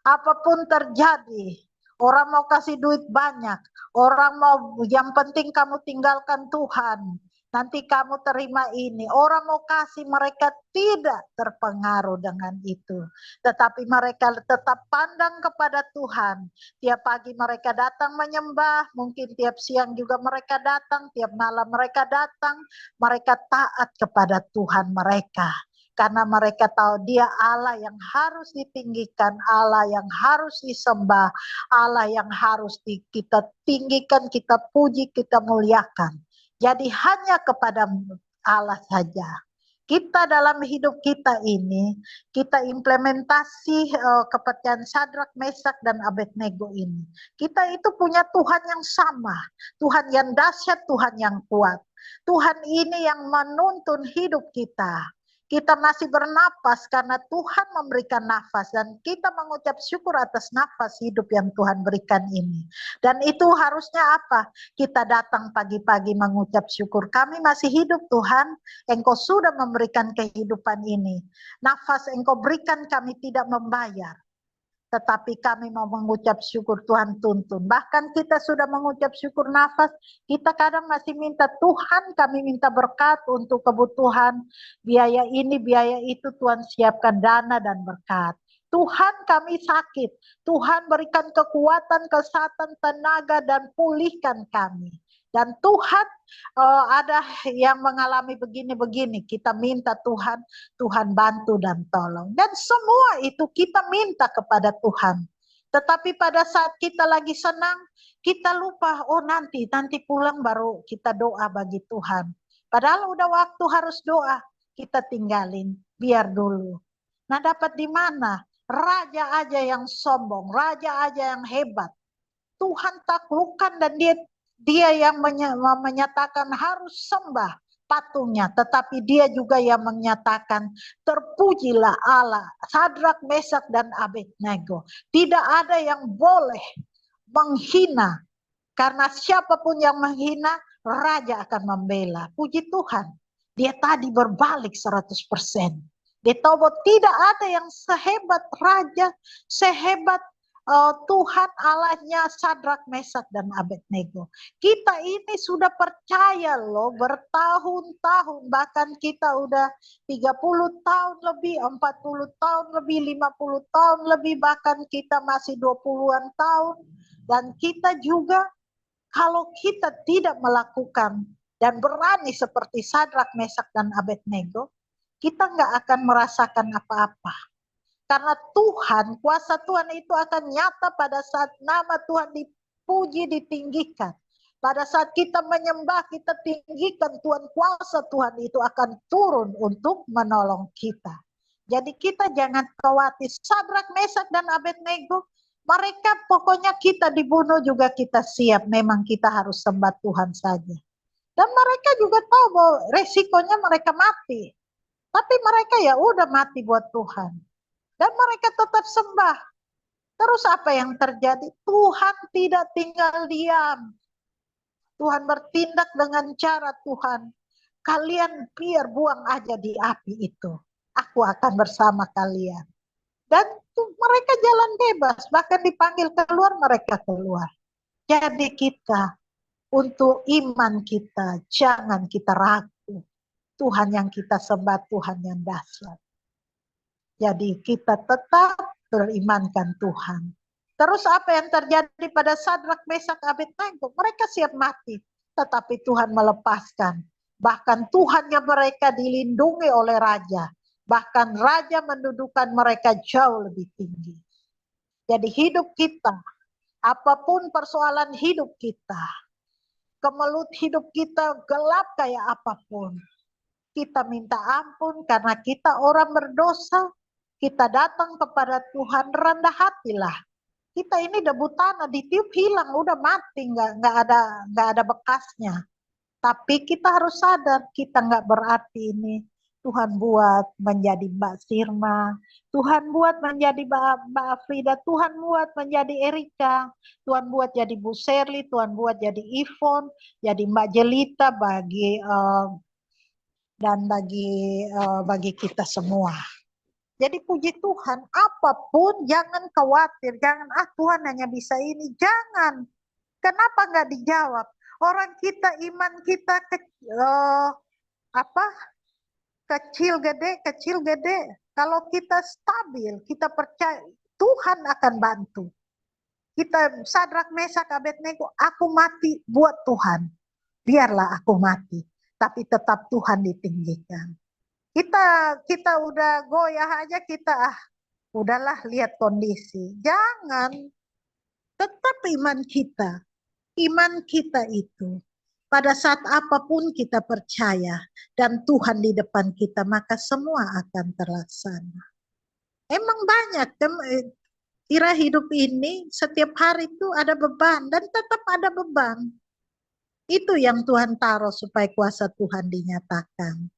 Apapun terjadi, orang mau kasih duit banyak, orang mau yang penting kamu tinggalkan Tuhan, nanti kamu terima ini. Orang mau kasih, mereka tidak terpengaruh dengan itu. Tetapi mereka tetap pandang kepada Tuhan. Tiap pagi mereka datang menyembah, mungkin tiap siang juga mereka datang, tiap malam mereka datang. Mereka taat kepada Tuhan mereka. Karena mereka tahu dia Allah yang harus ditinggikan, Allah yang harus disembah, Allah yang harus kita tinggikan, kita puji, kita muliakan. Jadi hanya kepada Allah saja. Kita dalam hidup kita ini, kita implementasi kepercayaan Sadrak, Mesak, dan Abednego ini. Kita itu punya Tuhan yang sama, Tuhan yang dahsyat, Tuhan yang kuat. Tuhan ini yang menuntun hidup kita. Kita masih bernapas karena Tuhan memberikan nafas dan kita mengucap syukur atas nafas hidup yang Tuhan berikan ini. Dan itu harusnya apa? Kita datang pagi-pagi mengucap syukur. Kami masih hidup Tuhan, Engkau sudah memberikan kehidupan ini. Nafas Engkau berikan kami tidak membayar. Tetapi kami mau mengucap syukur, Tuhan tuntun. Bahkan kita sudah mengucap syukur nafas, kita kadang masih minta Tuhan, kami minta berkat untuk kebutuhan, biaya ini, biaya itu, Tuhan siapkan dana dan berkat. Tuhan kami sakit, Tuhan berikan kekuatan, kesehatan, tenaga, dan pulihkan kami. Dan Tuhan ada yang mengalami begini-begini, kita minta Tuhan, Tuhan bantu dan tolong. Dan semua itu kita minta kepada Tuhan. Tetapi pada saat kita lagi senang, kita lupa, oh nanti pulang baru kita doa bagi Tuhan. Padahal udah waktu harus doa, kita tinggalin, biar dulu. Nah dapat di mana? Raja aja yang sombong, raja aja yang hebat. Tuhan taklukkan dan dia yang menyatakan harus sembah patungnya, tetapi dia juga yang menyatakan terpujilah Allah, Sadrak, Mesak, dan Abednego. Tidak ada yang boleh menghina, karena siapapun yang menghina, raja akan membela. Puji Tuhan, dia tadi berbalik 100%. Dia tahu bahwa tidak ada yang sehebat raja, sehebat Tuhan Allahnya Sadrak, Mesak, dan Abednego. Kita ini sudah percaya loh bertahun-tahun, bahkan kita udah 30 tahun lebih, 40 tahun lebih, 50 tahun lebih, bahkan kita masih 20-an tahun. Dan kita juga kalau kita tidak melakukan dan berani seperti Sadrak, Mesak, dan Abednego, kita nggak akan merasakan apa-apa. Karena Tuhan, kuasa Tuhan itu akan nyata pada saat nama Tuhan dipuji, ditinggikan. Pada saat kita menyembah, kita tinggikan Tuhan, kuasa Tuhan itu akan turun untuk menolong kita. Jadi kita jangan khawatir. Sadrak, Mesak, dan Abednego, mereka pokoknya kita dibunuh juga kita siap. Memang kita harus sembah Tuhan saja. Dan mereka juga tahu bahwa resikonya mereka mati. Tapi mereka ya udah mati buat Tuhan. Dan mereka tetap sembah. Terus apa yang terjadi? Tuhan tidak tinggal diam. Tuhan bertindak dengan cara Tuhan. Kalian biar buang aja di api itu. Aku akan bersama kalian. Dan mereka jalan bebas. Bahkan dipanggil keluar, mereka keluar. Jadi kita, untuk iman kita, jangan kita ragu. Tuhan yang kita sembah, Tuhan yang dahsyat. Jadi kita tetap berimankan Tuhan. Terus apa yang terjadi pada Sadrak, Mesak, Abednego? Mereka siap mati, tetapi Tuhan melepaskan. Bahkan Tuhan yang mereka dilindungi oleh raja. Bahkan raja mendudukan mereka jauh lebih tinggi. Jadi hidup kita, apapun persoalan hidup kita, kemelut hidup kita gelap kayak apapun, kita minta ampun karena kita orang berdosa. Kita datang kepada Tuhan, rendah hatilah. Kita ini debu tanah, ditiup hilang, udah mati, nggak ada bekasnya. Tapi kita harus sadar, kita nggak berarti ini Tuhan buat menjadi Mbak Sirma, Tuhan buat menjadi Mbak Afrida, Tuhan buat menjadi Erika, Tuhan buat jadi Bu Serly, Tuhan buat jadi Ivon, jadi Mbak Jelita bagi kita semua. Jadi puji Tuhan, apapun jangan khawatir, jangan Tuhan hanya bisa ini, jangan. Kenapa nggak dijawab? Orang kita, iman kita kecil gede. Kalau kita stabil, kita percaya Tuhan akan bantu. Kita Sadrak, Mesak, Abednego, aku mati buat Tuhan. Biarlah aku mati, tapi tetap Tuhan ditinggikan. Kita udah goyah aja, kita udahlah lihat kondisi. Jangan, tetap iman kita. Iman kita itu pada saat apapun kita percaya dan Tuhan di depan kita, maka semua akan terlaksana. Emang banyak kira hidup ini setiap hari itu ada beban dan tetap ada beban. Itu yang Tuhan taruh supaya kuasa Tuhan dinyatakan.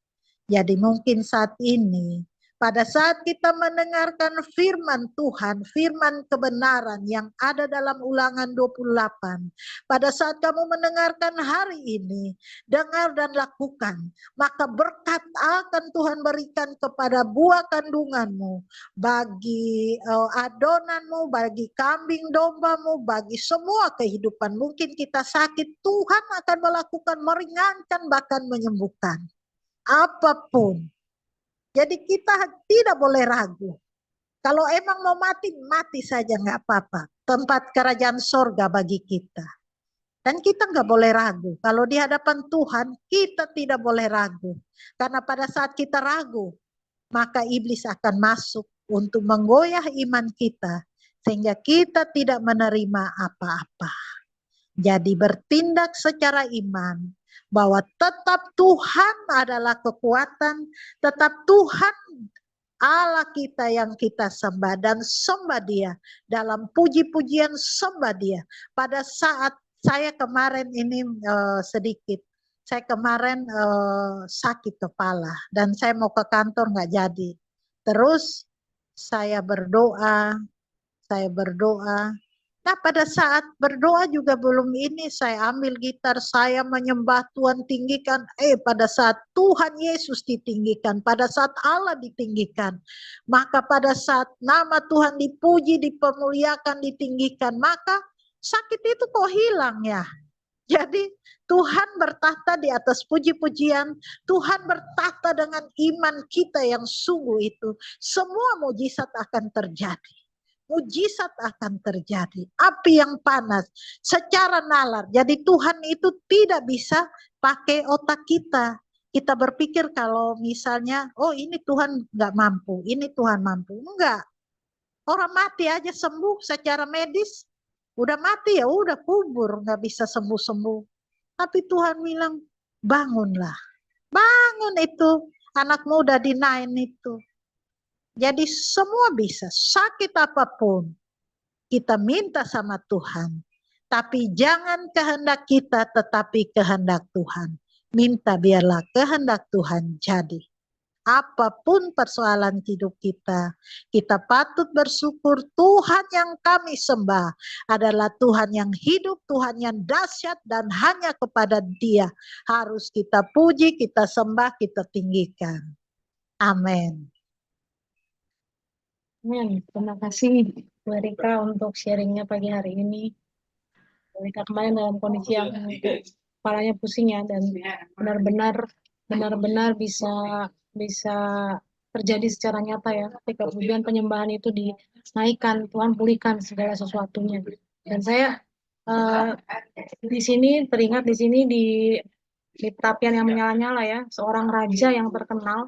Jadi mungkin saat ini, pada saat kita mendengarkan firman Tuhan, firman kebenaran yang ada dalam Ulangan 28, pada saat kamu mendengarkan hari ini, dengar dan lakukan, maka berkat akan Tuhan berikan kepada buah kandunganmu, bagi adonanmu, bagi kambing dombamu, bagi semua kehidupan. Mungkin kita sakit, Tuhan akan melakukan, meringankan, bahkan menyembuhkan. Apapun. Jadi kita tidak boleh ragu. Kalau emang mau mati, mati saja nggak apa-apa. Tempat kerajaan sorga bagi kita. Dan kita nggak boleh ragu. Kalau di hadapan Tuhan, kita tidak boleh ragu. Karena pada saat kita ragu, maka iblis akan masuk untuk menggoyah iman kita. Sehingga kita tidak menerima apa-apa. Jadi bertindak secara iman. Bahwa tetap Tuhan adalah kekuatan, tetap Tuhan Allah kita yang kita sembah dan sembah Dia dalam puji-pujian, sembah Dia. Pada saat saya kemarin ini saya kemarin sakit kepala dan saya mau ke kantor nggak jadi. Terus saya berdoa. Nah pada saat berdoa juga belum ini, saya ambil gitar, saya menyembah Tuhan, tinggikan. Pada saat Tuhan Yesus ditinggikan, pada saat Allah ditinggikan, maka pada saat nama Tuhan dipuji, dipemuliakan, ditinggikan, maka sakit itu kok hilang ya. Jadi Tuhan bertahta di atas puji-pujian, Tuhan bertahta dengan iman kita yang sungguh itu. Semua mujizat akan terjadi. Mujizat akan terjadi. Api yang panas secara nalar. Jadi Tuhan itu tidak bisa pakai otak kita. Kita berpikir kalau misalnya, oh ini Tuhan nggak mampu, ini Tuhan mampu. Enggak. Orang mati aja sembuh secara medis. Udah mati ya udah kubur, nggak bisa sembuh-sembuh. Tapi Tuhan bilang, bangunlah. Bangun itu anak muda di Nain itu. Jadi semua bisa, sakit apapun, kita minta sama Tuhan. Tapi jangan kehendak kita, tetapi kehendak Tuhan. Minta biarlah kehendak Tuhan jadi. Apapun persoalan hidup kita patut bersyukur Tuhan yang kami sembah adalah Tuhan yang hidup, Tuhan yang dahsyat, dan hanya kepada Dia harus kita puji, kita sembah, kita tinggikan. Amin. Amin. Terima kasih Bu Erika untuk sharingnya pagi hari ini. Bu Erika kemarin dalam kondisi yang kepalanya pusing ya, dan benar-benar bisa terjadi secara nyata ya. Ketika kemudian penyembahan itu dinaikkan, Tuhan pulihkan segala sesuatunya. Dan saya di sini teringat di perapian yang menyala-nyala ya, seorang raja yang terkenal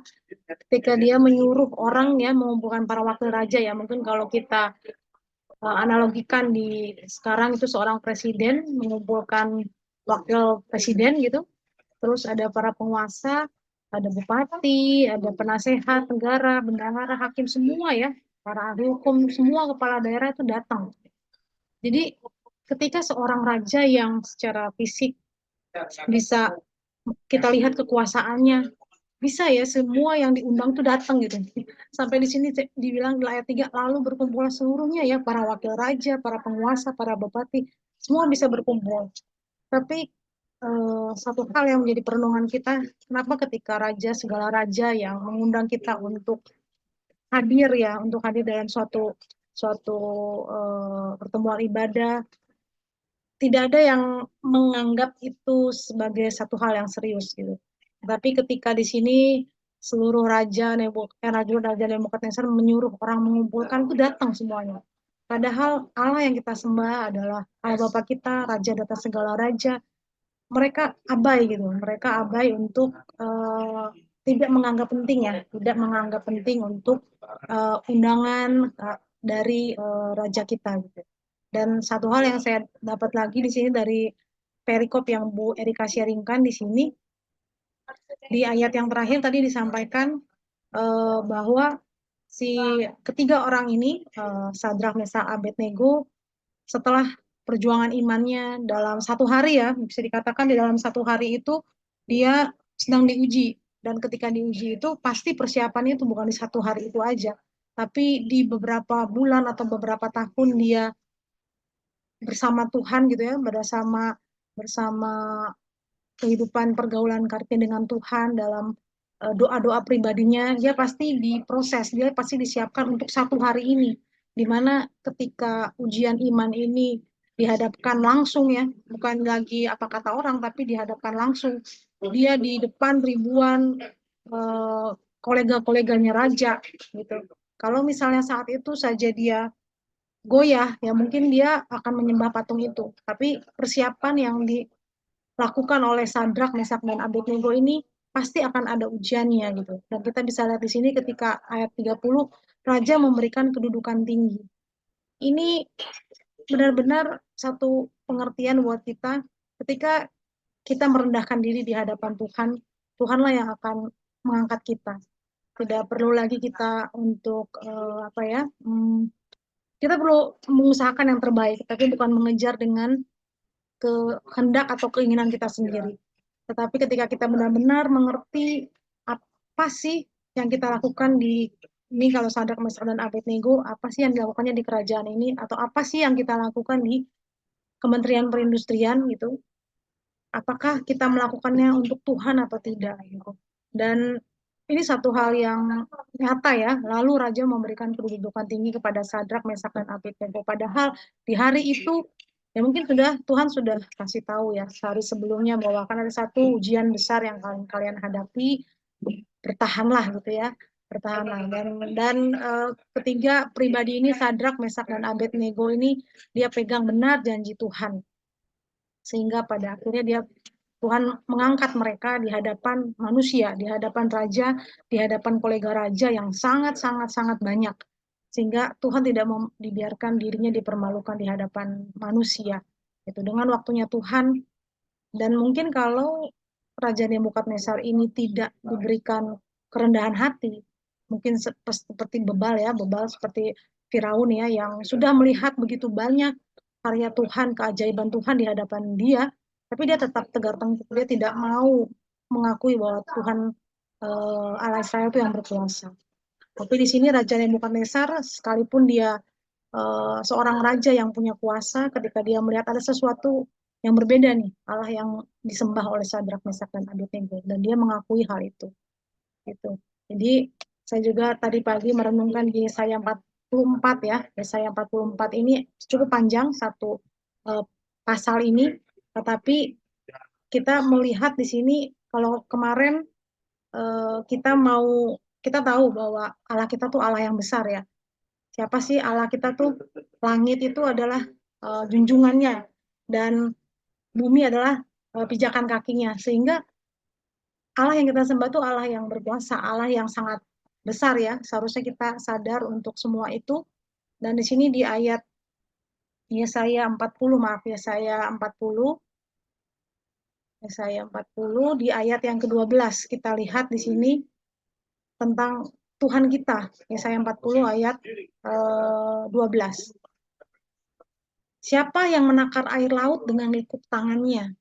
ketika dia menyuruh orang ya mengumpulkan para wakil raja ya, mungkin kalau kita analogikan di sekarang itu seorang presiden mengumpulkan wakil presiden gitu, terus ada para penguasa, ada bupati, ada penasehat negara, bendahara, hakim, semua ya, para ahli hukum, semua kepala daerah itu datang. Jadi ketika seorang raja yang secara fisik bisa kita lihat kekuasaannya. Bisa ya semua yang diundang tuh datang gitu. Sampai di sini dibilang di ayat 3, lalu berkumpul seluruhnya ya, para wakil raja, para penguasa, para bupati, semua bisa berkumpul. Tapi satu hal yang menjadi perenungan kita, kenapa ketika raja, segala raja yang mengundang kita untuk hadir ya, untuk hadir dalam suatu suatu pertemuan ibadah, tidak ada yang menganggap itu sebagai satu hal yang serius gitu. Tapi ketika di sini seluruh raja Nebukadnezar menyuruh orang mengumpulkan, itu datang semuanya. Padahal Allah yang kita sembah adalah Allah Bapa kita, Raja di atas segala raja. Mereka abai gitu, mereka abai untuk tidak menganggap penting ya, tidak menganggap penting untuk undangan dari raja kita gitu. Dan satu hal yang saya dapat lagi di sini dari perikop yang Bu Erika sharingkan di sini, di ayat yang terakhir tadi disampaikan bahwa si ketiga orang ini, Sadrak, Mesak, Abednego, setelah perjuangan imannya dalam satu hari ya, bisa dikatakan di dalam satu hari itu dia sedang diuji. Dan ketika diuji itu pasti persiapannya itu bukan di satu hari itu aja, tapi di beberapa bulan atau beberapa tahun dia bersama Tuhan gitu ya, bersama bersama kehidupan pergaulan karya dengan Tuhan dalam doa-doa pribadinya, dia pasti diproses, dia pasti disiapkan untuk satu hari ini, di mana ketika ujian iman ini dihadapkan langsung ya, bukan lagi apa kata orang, tapi dihadapkan langsung, dia di depan ribuan kolega-koleganya raja gitu. Kalau misalnya saat itu saja dia goyah, ya mungkin dia akan menyembah patung itu. Tapi persiapan yang dilakukan oleh Sadrak, Mesak, dan Abednego ini pasti akan ada ujiannya gitu. Dan kita bisa lihat di sini ketika ayat 30, Raja memberikan kedudukan tinggi. Ini benar-benar satu pengertian buat kita ketika kita merendahkan diri di hadapan Tuhan, Tuhanlah yang akan mengangkat kita. Tidak perlu lagi kita untuk kita perlu mengusahakan yang terbaik, tapi bukan mengejar dengan kehendak atau keinginan kita sendiri. Tetapi ketika kita benar-benar mengerti apa sih yang kita lakukan di ini, kalau Sadrak, Mesak, dan Abednego, apa sih yang dilakukannya di kerajaan ini, atau apa sih yang kita lakukan di Kementerian Perindustrian gitu, apakah kita melakukannya untuk Tuhan atau tidak gitu. Dan ini satu hal yang nyata ya, lalu Raja memberikan kedudukan tinggi kepada Sadrak, Mesak, dan Abednego. Padahal di hari itu, ya mungkin Tuhan sudah kasih tahu ya, sehari sebelumnya bahwa akan ada satu ujian besar yang kalian hadapi, bertahanlah gitu ya, bertahanlah. Dan ketiga pribadi ini, Sadrak, Mesak, dan Abednego ini, dia pegang benar janji Tuhan. Sehingga pada akhirnya Tuhan mengangkat mereka di hadapan manusia, di hadapan raja, di hadapan kolega raja yang sangat banyak. Sehingga Tuhan tidak dibiarkan dirinya dipermalukan di hadapan manusia. Itu dengan waktunya Tuhan. Dan mungkin kalau Raja Nebukadnezar ini tidak diberikan kerendahan hati, mungkin seperti Bebal ya, Bebal seperti Firaun ya, yang sudah melihat begitu banyak karya Tuhan, keajaiban Tuhan di hadapan dia, tapi dia tetap tegar tengkuk, dia tidak mau mengakui bahwa Tuhan Allah Israel itu yang berkuasa. Tapi di sini Raja Nebukadnezar, sekalipun dia seorang raja yang punya kuasa, ketika dia melihat ada sesuatu yang berbeda nih, Allah yang disembah oleh Sadrak, Mesak, dan Abednego, dan dia mengakui hal itu. Gitu. Jadi saya juga tadi pagi merenungkan di Yesaya 44 ya. Yesaya 44 ini cukup panjang satu pasal ini, tetapi kita melihat di sini kalau kemarin kita tahu bahwa Allah kita tuh Allah yang besar ya. Siapa sih Allah kita tuh? Langit itu adalah junjungannya dan bumi adalah pijakan kakinya. Sehingga Allah yang kita sembah itu Allah yang berkuasa, Allah yang sangat besar ya. Seharusnya kita sadar untuk semua itu. Dan di sini di ayat Yesaya 40, maaf Yesaya 40, Yesaya 40 di ayat yang ke-12 kita lihat di sini tentang Tuhan kita. Yesaya 40 ayat 12. Siapa yang menakar air laut dengan likup tangannya?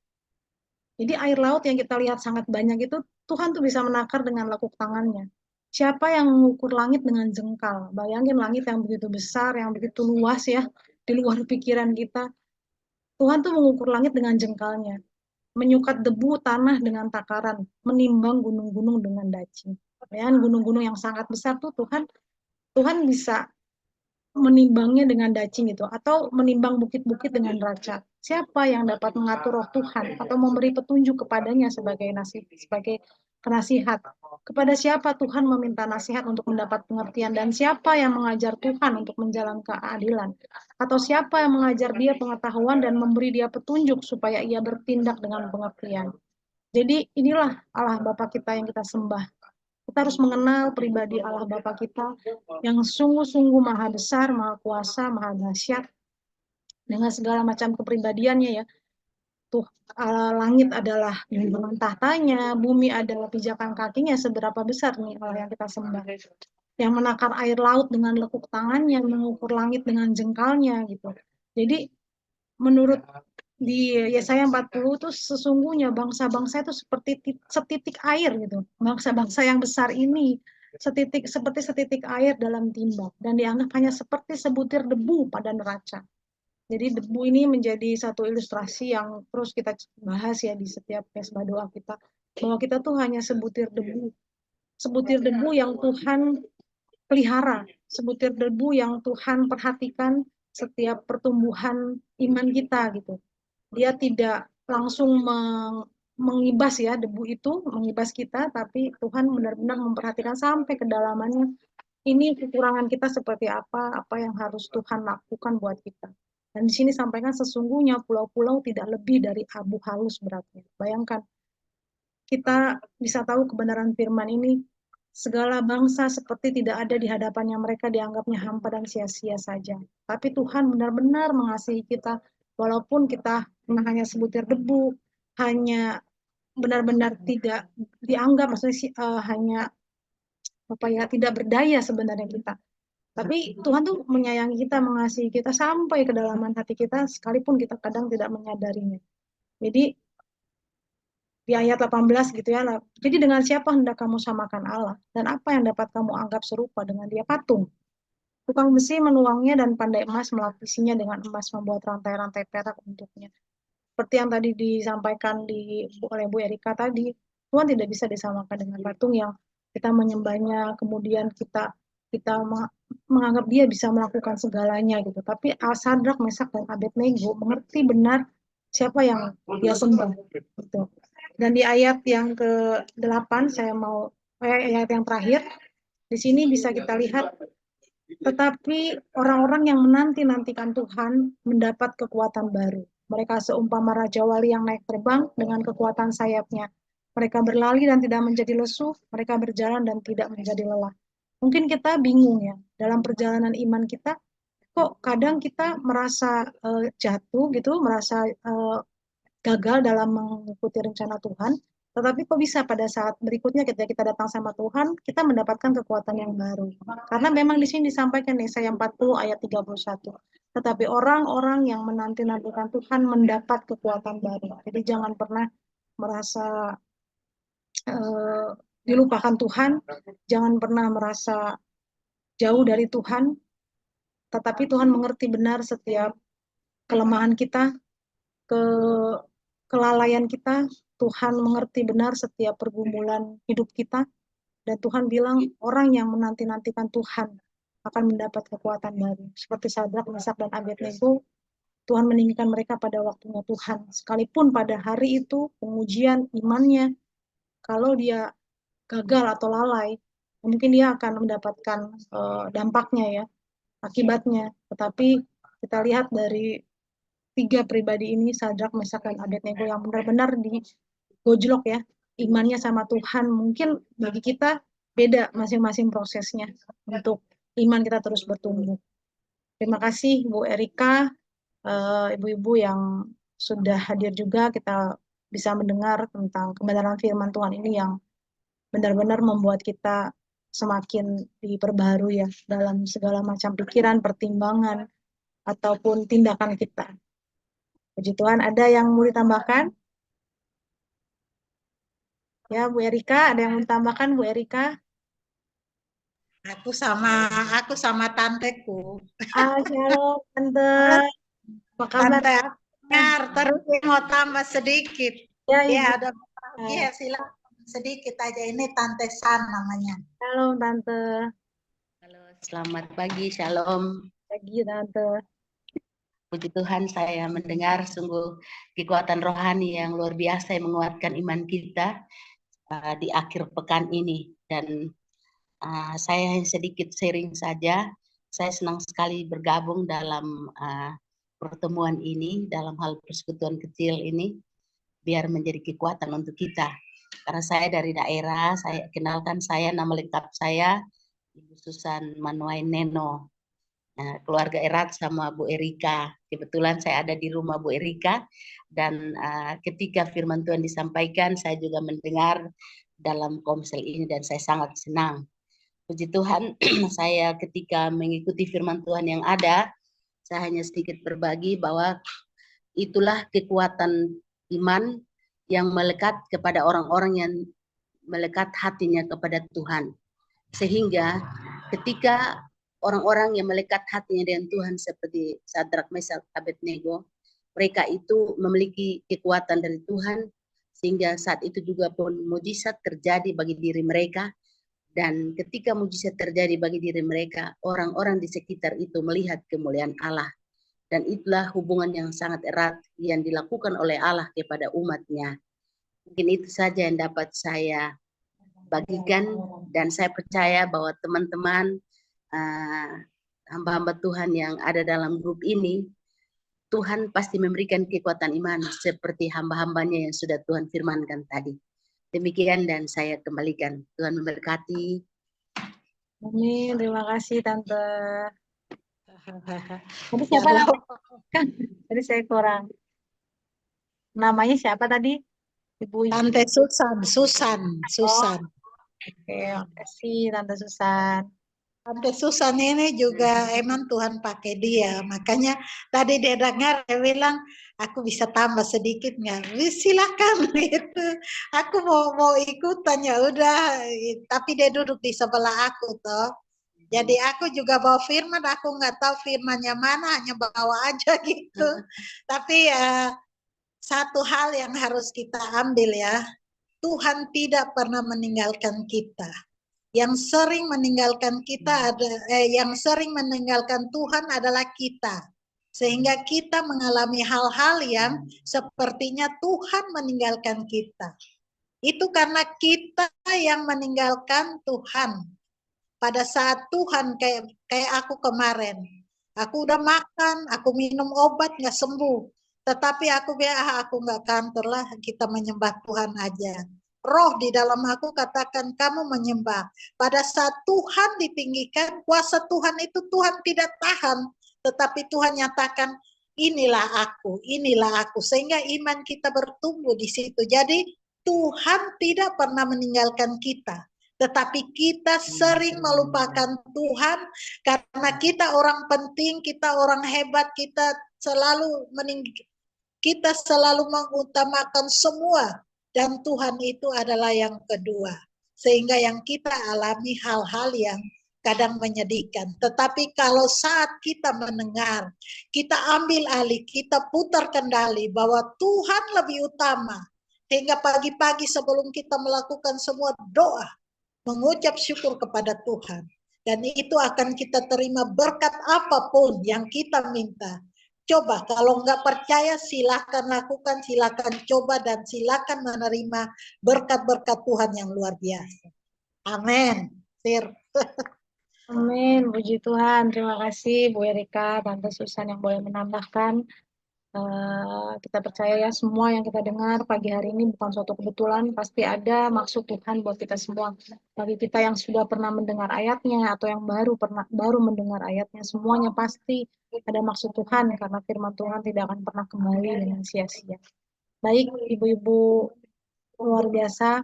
Jadi air laut yang kita lihat sangat banyak itu, Tuhan tuh bisa menakar dengan lekuk tangannya. Siapa yang mengukur langit dengan jengkal? Bayangin langit yang begitu besar, yang begitu luas ya, di luar pikiran kita. Tuhan tuh mengukur langit dengan jengkalnya, menyukat debu tanah dengan takaran, menimbang gunung-gunung dengan daci. Ya, gunung-gunung yang sangat besar tuh Tuhan bisa menimbangnya dengan dacing gitu, atau menimbang bukit-bukit dengan raca. Siapa yang dapat mengatur roh Tuhan atau memberi petunjuk kepadanya sebagai penasihat? Kepada siapa Tuhan meminta nasihat untuk mendapat pengertian, dan siapa yang mengajar Tuhan untuk menjalankan keadilan? Atau siapa yang mengajar dia pengetahuan dan memberi dia petunjuk supaya ia bertindak dengan pengertian? Jadi inilah Allah Bapa kita yang kita sembah. Kita harus mengenal pribadi Allah Bapa kita yang sungguh-sungguh maha besar, maha kuasa, maha dahsyat, dengan segala macam kepribadiannya ya. Tuh, langit adalah junjungan tahtanya, bumi adalah pijakan kakinya. Seberapa besar nih Allah yang kita sembah. Yang menakar air laut dengan lekuk tangannya, mengukur langit dengan jengkalnya gitu. Jadi menurut di Yesaya 40 itu sesungguhnya bangsa-bangsa itu seperti setitik air gitu. Bangsa-bangsa yang besar ini seperti setitik air dalam timba, dan dianggap hanya seperti sebutir debu pada neraca. Jadi debu ini menjadi satu ilustrasi yang terus kita bahas ya di setiap mesbah doa kita, bahwa kita tuh hanya sebutir debu yang Tuhan pelihara, sebutir debu yang Tuhan perhatikan setiap pertumbuhan iman kita gitu. Dia tidak langsung mengibas ya debu itu, mengibas kita, tapi Tuhan benar-benar memperhatikan sampai kedalamannya. Ini kekurangan kita seperti apa yang harus Tuhan lakukan buat kita. Dan di sini sampaikan sesungguhnya pulau-pulau tidak lebih dari abu halus beratnya. Bayangkan, kita bisa tahu kebenaran firman ini, segala bangsa seperti tidak ada di hadapannya, mereka dianggapnya hampa dan sia-sia saja. Tapi Tuhan benar-benar mengasihi kita, walaupun kita hanya sebutir debu, hanya benar-benar tidak dianggap, maksudnya hanya tidak berdaya sebenarnya kita. Tapi Tuhan tuh menyayangi kita, mengasihi kita sampai kedalaman hati kita, sekalipun kita kadang tidak menyadarinya. Jadi di ayat 18 gitu ya. Jadi dengan siapa hendak kamu samakan Allah? Dan apa yang dapat kamu anggap serupa dengan dia? Patung. Tukang besi menuangnya dan pandai emas melapisinya dengan emas, membuat rantai-rantai perak untuknya. Seperti yang tadi disampaikan oleh Bu Erika tadi, Tuhan tidak bisa disamakan dengan patung yang kita menyembahnya, kemudian kita menganggap dia bisa melakukan segalanya gitu. Tapi Sadrak, Mesak, dan Abednego mengerti benar siapa yang dia sembah gitu. Dan di ayat yang ke-8 ayat yang terakhir, di sini bisa kita lihat, tetapi orang-orang yang menanti-nantikan Tuhan mendapat kekuatan baru. Mereka seumpama raja wali yang naik terbang dengan kekuatan sayapnya. Mereka berlari dan tidak menjadi lesu, mereka berjalan dan tidak menjadi lelah. Mungkin kita bingung ya, dalam perjalanan iman kita, kok kadang kita merasa jatuh gitu, merasa gagal dalam mengikuti rencana Tuhan, tetapi kok bisa pada saat berikutnya ketika kita datang sama Tuhan, kita mendapatkan kekuatan yang baru. Karena memang di sini disampaikan Yesaya 40 ayat 31. Tetapi orang-orang yang menanti-nantikan Tuhan mendapat kekuatan baru. Jadi jangan pernah merasa dilupakan Tuhan, jangan pernah merasa jauh dari Tuhan, tetapi Tuhan mengerti benar setiap kelemahan kita, kelalaian kita. Tuhan mengerti benar setiap pergumulan hidup kita, dan Tuhan bilang orang yang menanti-nantikan Tuhan akan mendapat kekuatan baru. Seperti Sadrak, Mesak, dan Abednego, Tuhan meninggikan mereka pada waktunya Tuhan. Sekalipun pada hari itu pengujian imannya, kalau dia gagal atau lalai, mungkin dia akan mendapatkan dampaknya ya, akibatnya. Tetapi kita lihat dari 3 pribadi ini, Sadrak, Mesak, dan Abednego, yang benar-benar digojlok ya imannya sama Tuhan. Mungkin bagi kita beda masing-masing prosesnya untuk iman kita terus bertumbuh. Terima kasih Bu Erika, ibu-ibu yang sudah hadir juga. Kita bisa mendengar tentang kebenaran firman Tuhan ini yang benar-benar membuat kita semakin diperbaharui ya dalam segala macam pikiran, pertimbangan, ataupun tindakan kita. Puji Tuhan, ada yang mau ditambahkan? Ya, Bu Erika, ada yang mau ditambahkan, Bu Erika? Aku sama tanteku. Shalom, Tante. Apa kabar? Tante aku dengar, terus dia mau tambah sedikit. Ya, Dia Ibu. ada bahagia, silakan sedikit aja. Ini Tante San namanya. Shalom, Tante. Halo, selamat pagi, shalom. Pagi, Tante. Puji Tuhan, saya mendengar sungguh kekuatan rohani yang luar biasa yang menguatkan iman kita di akhir pekan ini. Dan saya hanya sedikit sharing saja. Saya senang sekali bergabung dalam pertemuan ini, dalam hal persekutuan kecil ini, biar menjadi kekuatan untuk kita. Karena saya dari daerah, saya kenalkan saya, nama lengkap saya Ibu Susan Manuai Neno. Nah, keluarga erat sama Bu Erika. Kebetulan saya ada di rumah Bu Erika dan ketika firman Tuhan disampaikan, saya juga mendengar dalam komsel ini dan saya sangat senang. Puji Tuhan, saya ketika mengikuti firman Tuhan yang ada, saya hanya sedikit berbagi bahwa itulah kekuatan iman yang melekat kepada orang-orang yang melekat hatinya kepada Tuhan. Sehingga ketika orang-orang yang melekat hatinya dengan Tuhan seperti Sadrak, Mesak, Abednego, mereka itu memiliki kekuatan dari Tuhan sehingga saat itu juga pun mujizat terjadi bagi diri mereka. Dan ketika mujizat terjadi bagi diri mereka, orang-orang di sekitar itu melihat kemuliaan Allah. Dan itulah hubungan yang sangat erat yang dilakukan oleh Allah kepada umatnya. Mungkin itu saja yang dapat saya bagikan, dan saya percaya bahwa teman-teman hamba-hamba Tuhan yang ada dalam grup ini, Tuhan pasti memberikan kekuatan iman seperti hamba-hambanya yang sudah Tuhan firmankan tadi. Demikian dan saya kembalikan. Tuhan memberkati. Amin, terima kasih, Tante. Tadi siapa namanya? Tadi saya kurang. Namanya siapa tadi? Ibu. Tante Susan. Oke, makasih Tante Susan. Tante Susan ini juga emang Tuhan pakai dia. Makanya tadi dia dengar, dia bilang, aku bisa tambah sedikit nggak? Silakan gitu. Aku mau ikutan ya udah. Tapi dia duduk di sebelah aku toh. Jadi aku juga bawa firman, aku nggak tahu firmannya mana, hanya bawa aja gitu. Tapi satu hal yang harus kita ambil ya, Tuhan tidak pernah meninggalkan kita. Yang sering meninggalkan yang sering meninggalkan Tuhan adalah kita. Sehingga kita mengalami hal-hal yang sepertinya Tuhan meninggalkan kita. Itu karena kita yang meninggalkan Tuhan. Pada saat Tuhan kayak aku kemarin, aku udah makan, aku minum obat nggak sembuh, tetapi aku bilang aku nggak kantor lah, kita menyembah Tuhan aja. Roh di dalam aku katakan kamu menyembah. Pada saat Tuhan ditinggikan, kuasa Tuhan itu Tuhan tidak tahan, tetapi Tuhan nyatakan inilah aku, sehingga iman kita bertumbuh di situ. Jadi Tuhan tidak pernah meninggalkan kita. Tetapi kita sering melupakan Tuhan karena kita orang penting, kita orang hebat, kita selalu mengutamakan semua dan Tuhan itu adalah yang kedua. Sehingga yang kita alami hal-hal yang kadang menyedihkan. Tetapi kalau saat kita mendengar, kita ambil alih, kita putar kendali bahwa Tuhan lebih utama. Hingga pagi-pagi sebelum kita melakukan semua doa, mengucap syukur kepada Tuhan. Dan itu akan kita terima berkat apapun yang kita minta. Coba, kalau nggak percaya silakan lakukan, silakan coba, dan silakan menerima berkat-berkat Tuhan yang luar biasa. Amin. Sir. Amin, puji Tuhan. Terima kasih Bu Erika, Tante Susan yang boleh menambahkan. Kita percaya ya semua yang kita dengar pagi hari ini bukan suatu kebetulan, pasti ada maksud Tuhan buat kita semua. Bagi kita yang sudah pernah mendengar ayatnya atau yang baru mendengar ayatnya, semuanya pasti ada maksud Tuhan karena firman Tuhan tidak akan pernah kembali dengan sia-sia. Baik, ibu-ibu luar biasa,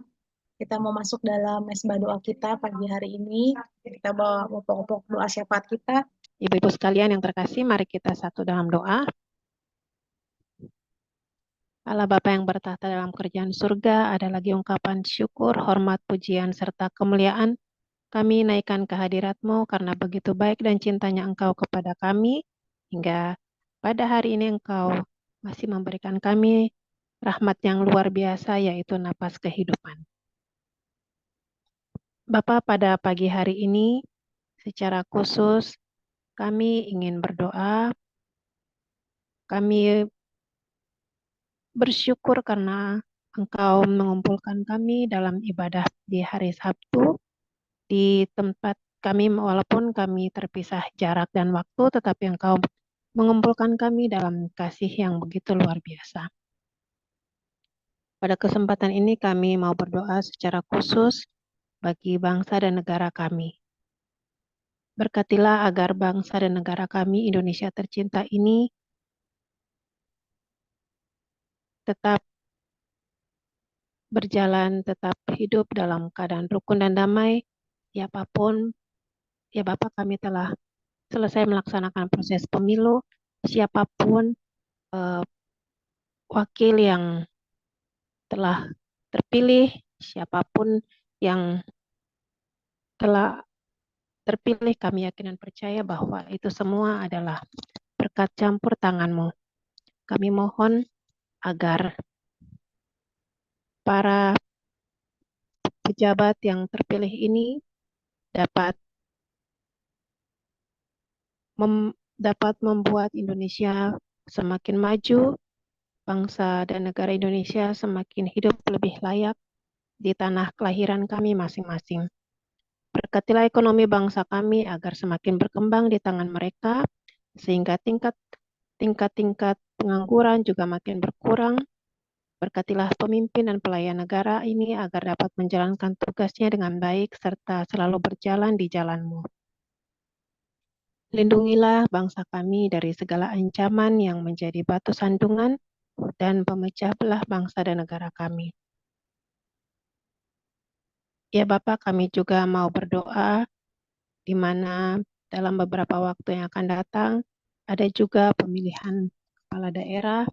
kita mau masuk dalam mesbah doa kita pagi hari ini. Kita bawa pokok-pokok doa syafaat kita. Ibu-ibu sekalian yang terkasih, mari kita satu dalam doa. Allah Bapa yang bertahta dalam kerajaan surga, ada lagi ungkapan syukur, hormat, pujian, serta kemuliaan. Kami naikkan ke hadirat-Mu karena begitu baik dan cintanya Engkau kepada kami, hingga pada hari ini Engkau masih memberikan kami rahmat yang luar biasa, yaitu napas kehidupan. Bapa, pada pagi hari ini, secara khusus kami ingin berdoa, kami bersyukur karena Engkau mengumpulkan kami dalam ibadah di hari Sabtu, di tempat kami, walaupun kami terpisah jarak dan waktu, tetapi Engkau mengumpulkan kami dalam kasih yang begitu luar biasa. Pada kesempatan ini kami mau berdoa secara khusus bagi bangsa dan negara kami. Berkatilah agar bangsa dan negara kami, Indonesia tercinta ini, tetap berjalan, tetap hidup dalam keadaan rukun dan damai. Siapapun, ya Bapak, kami telah selesai melaksanakan proses pemilu. Siapapun wakil yang telah terpilih, siapapun yang telah terpilih, kami yakin dan percaya bahwa itu semua adalah berkat campur tangan-Mu. Kami mohon agar para pejabat yang terpilih ini dapat membuat Indonesia semakin maju, bangsa dan negara Indonesia semakin hidup lebih layak di tanah kelahiran kami masing-masing. Berkatilah ekonomi bangsa kami agar semakin berkembang di tangan mereka, sehingga tingkat pengangguran juga makin berkurang. Berkatilah pemimpin dan pelayan negara ini agar dapat menjalankan tugasnya dengan baik serta selalu berjalan di jalan-Mu. Lindungilah bangsa kami dari segala ancaman yang menjadi batu sandungan dan pemecah belah bangsa dan negara kami. Ya Bapak, kami juga mau berdoa di mana dalam beberapa waktu yang akan datang ada juga pemilihan kepala daerah.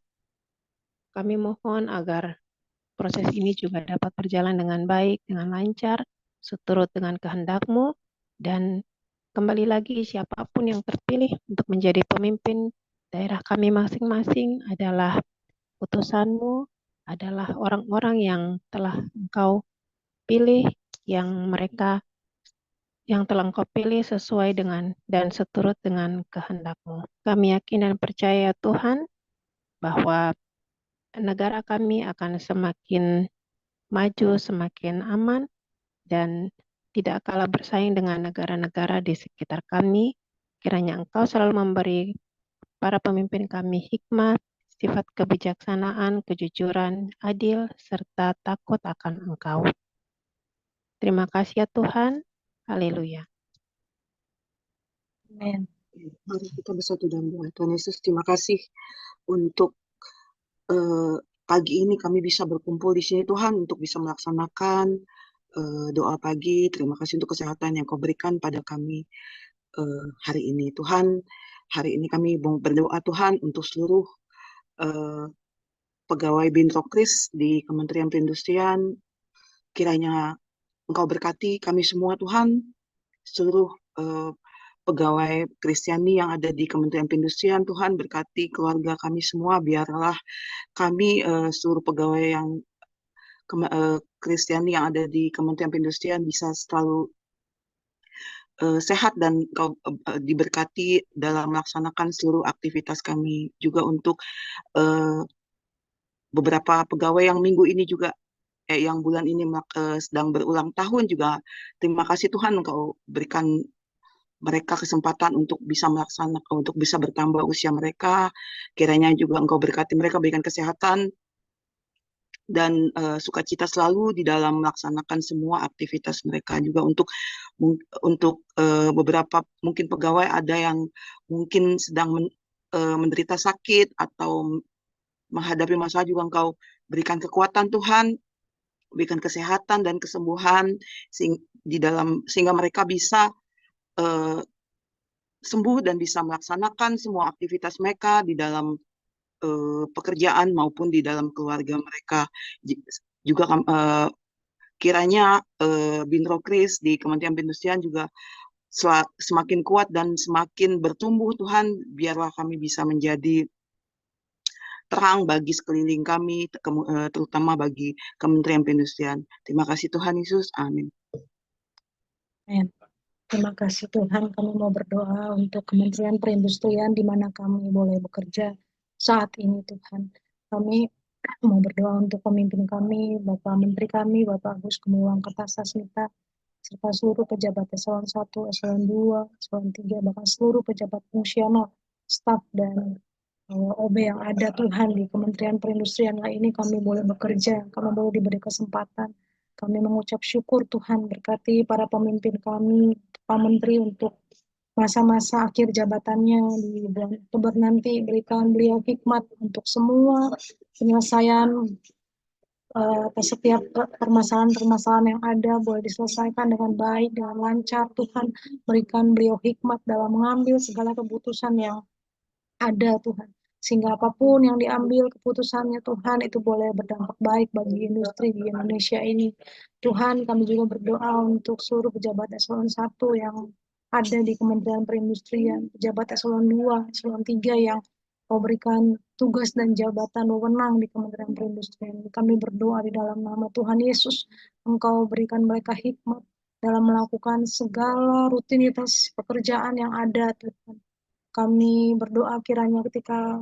Kami mohon agar proses ini juga dapat berjalan dengan baik, dengan lancar, seturut dengan kehendak-Mu, dan kembali lagi siapapun yang terpilih untuk menjadi pemimpin daerah kami masing-masing adalah utusan-Mu, adalah orang-orang yang telah Engkau pilih, yang telah Engkau pilih sesuai dengan dan seturut dengan kehendak-Mu. Kami yakin dan percaya Tuhan bahwa negara kami akan semakin maju, semakin aman, dan tidak kalah bersaing dengan negara-negara di sekitar kami. Kiranya Engkau selalu memberi para pemimpin kami hikmat, sifat kebijaksanaan, kejujuran, adil, serta takut akan Engkau. Terima kasih ya Tuhan. Haleluya. Amin. Mari kita bersatu dalam doa. Tuhan Yesus, terima kasih untuk pagi ini kami bisa berkumpul di sini Tuhan untuk bisa melaksanakan doa pagi. Terima kasih untuk kesehatan yang Kau berikan pada kami hari ini. Tuhan, hari ini kami mau berdoa Tuhan untuk seluruh pegawai Binprokris di Kementerian Perindustrian. Kiranya Engkau berkati kami semua Tuhan, seluruh pegawai Kristiani yang ada di Kementerian Perindustrian. Tuhan berkati keluarga kami semua, biarlah kami seluruh pegawai yang Kristiani yang ada di Kementerian Perindustrian bisa selalu sehat dan Kau diberkati dalam melaksanakan seluruh aktivitas kami. Juga untuk beberapa pegawai yang minggu ini juga yang bulan ini sedang berulang tahun juga, terima kasih Tuhan Engkau berikan mereka kesempatan untuk bisa melaksanakan, untuk bisa bertambah usia mereka. Kiranya juga Engkau berkati mereka, berikan kesehatan dan sukacita selalu di dalam melaksanakan semua aktivitas mereka. Juga untuk beberapa mungkin pegawai ada yang mungkin sedang menderita sakit atau menghadapi masalah, juga Engkau berikan kekuatan Tuhan, berikan kesehatan dan kesembuhan sehingga mereka bisa sembuh dan bisa melaksanakan semua aktivitas mereka di dalam pekerjaan maupun di dalam keluarga mereka. Juga kiranya Binro Kris di Kementerian Perindustrian juga semakin kuat dan semakin bertumbuh Tuhan, biarlah kami bisa menjadi terang bagi sekeliling kami, terutama bagi Kementerian Perindustrian. Terima kasih Tuhan Yesus, amin. Amin. Terima kasih Tuhan, kami mau berdoa untuk Kementerian Perindustrian di mana kami boleh bekerja saat ini Tuhan. Kami mau berdoa untuk pemimpin kami, Bapak Menteri kami, Bapak Agus Gumiwang Kertasasmita, serta seluruh pejabat eselon 1, eselon 2, eselon 3, bahkan seluruh pejabat fungsional, staf dan OB yang ada Tuhan di Kementerian Perindustrian ini kami boleh bekerja, kami boleh diberi kesempatan. Kami mengucap syukur Tuhan, berkati para pemimpin kami, Pak Menteri untuk masa-masa akhir jabatannya di bulan Oktober nanti, berikan beliau hikmat untuk semua penyelesaian atas setiap permasalahan-permasalahan yang ada boleh diselesaikan dengan baik, dengan lancar. Tuhan berikan beliau hikmat dalam mengambil segala keputusan yang ada Tuhan. Sehingga apapun yang diambil keputusannya Tuhan itu boleh berdampak baik bagi industri di Indonesia ini. Tuhan kami juga berdoa untuk seluruh pejabat eselon 1 yang ada di Kementerian Perindustrian, pejabat eselon 2, eselon 3 yang Kau berikan tugas dan jabatan wewenang di Kementerian Perindustrian. Kami berdoa di dalam nama Tuhan Yesus, Engkau berikan mereka hikmat dalam melakukan segala rutinitas pekerjaan yang ada Tuhan. Kami berdoa kiranya ketika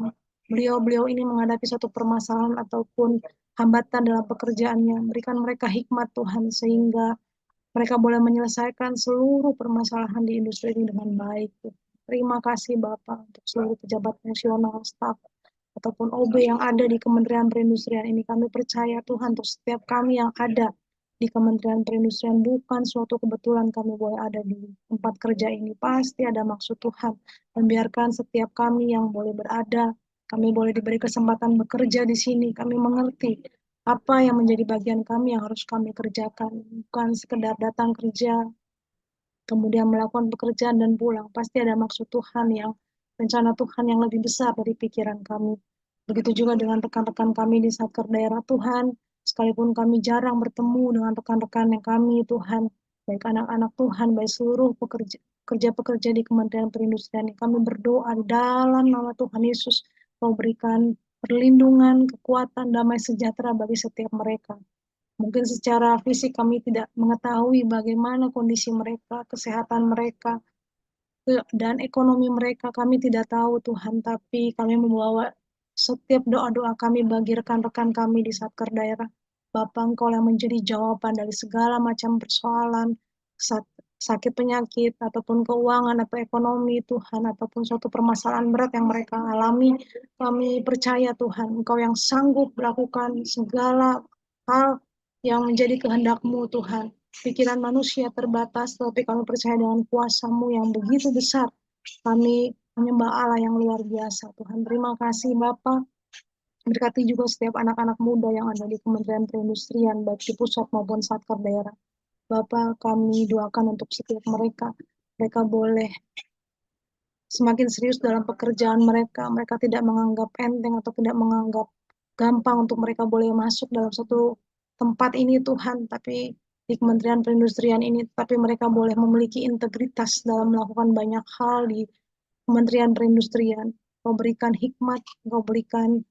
beliau-beliau ini menghadapi satu permasalahan ataupun hambatan dalam pekerjaannya, berikan mereka hikmat Tuhan sehingga mereka boleh menyelesaikan seluruh permasalahan di industri ini dengan baik. Terima kasih Bapak untuk seluruh pejabat fungsional, staf, ataupun OB yang ada di Kementerian Perindustrian ini. Kami percaya Tuhan untuk setiap kami yang ada di Kementerian Perindustrian bukan suatu kebetulan kami boleh ada di tempat kerja ini. Pasti ada maksud Tuhan. Dan biarkan setiap kami yang boleh berada, kami boleh diberi kesempatan bekerja di sini. Kami mengerti apa yang menjadi bagian kami yang harus kami kerjakan. Bukan sekedar datang kerja, kemudian melakukan pekerjaan dan pulang. Pasti ada maksud Tuhan yang, rencana Tuhan yang lebih besar dari pikiran kami. Begitu juga dengan rekan-rekan kami di Satker Daerah Tuhan, sekalipun kami jarang bertemu dengan rekan-rekan yang kami Tuhan, baik anak-anak Tuhan, baik seluruh pekerja-pekerja di Kementerian Perindustrian, kami berdoa di dalam nama Tuhan Yesus, Kau berikan perlindungan, kekuatan, damai sejahtera bagi setiap mereka. Mungkin secara fisik kami tidak mengetahui bagaimana kondisi mereka, kesehatan mereka, dan ekonomi mereka. Kami tidak tahu Tuhan, tapi kami membawa setiap doa-doa kami bagi rekan-rekan kami di Satker Daerah. Bapa Engkau yang menjadi jawaban dari segala macam persoalan, sakit penyakit, ataupun keuangan atau ekonomi Tuhan, ataupun suatu permasalahan berat yang mereka alami. Kami percaya Tuhan, Engkau yang sanggup melakukan segala hal yang menjadi kehendak-Mu Tuhan. Pikiran manusia terbatas, tapi kami percaya dengan kuasa-Mu yang begitu besar. Kami menyembah Allah yang luar biasa. Tuhan, terima kasih Bapa. Berkati juga setiap anak-anak muda yang ada di Kementerian Perindustrian, baik di pusat maupun satker daerah. Bapa, kami doakan untuk setiap mereka. Mereka boleh semakin serius dalam pekerjaan mereka. Mereka tidak menganggap enteng atau tidak menganggap gampang untuk mereka boleh masuk dalam satu tempat ini Tuhan, tapi di Kementerian Perindustrian ini, tapi mereka boleh memiliki integritas dalam melakukan banyak hal di Kementerian Perindustrian. Kau berikan hikmat, Kau berikan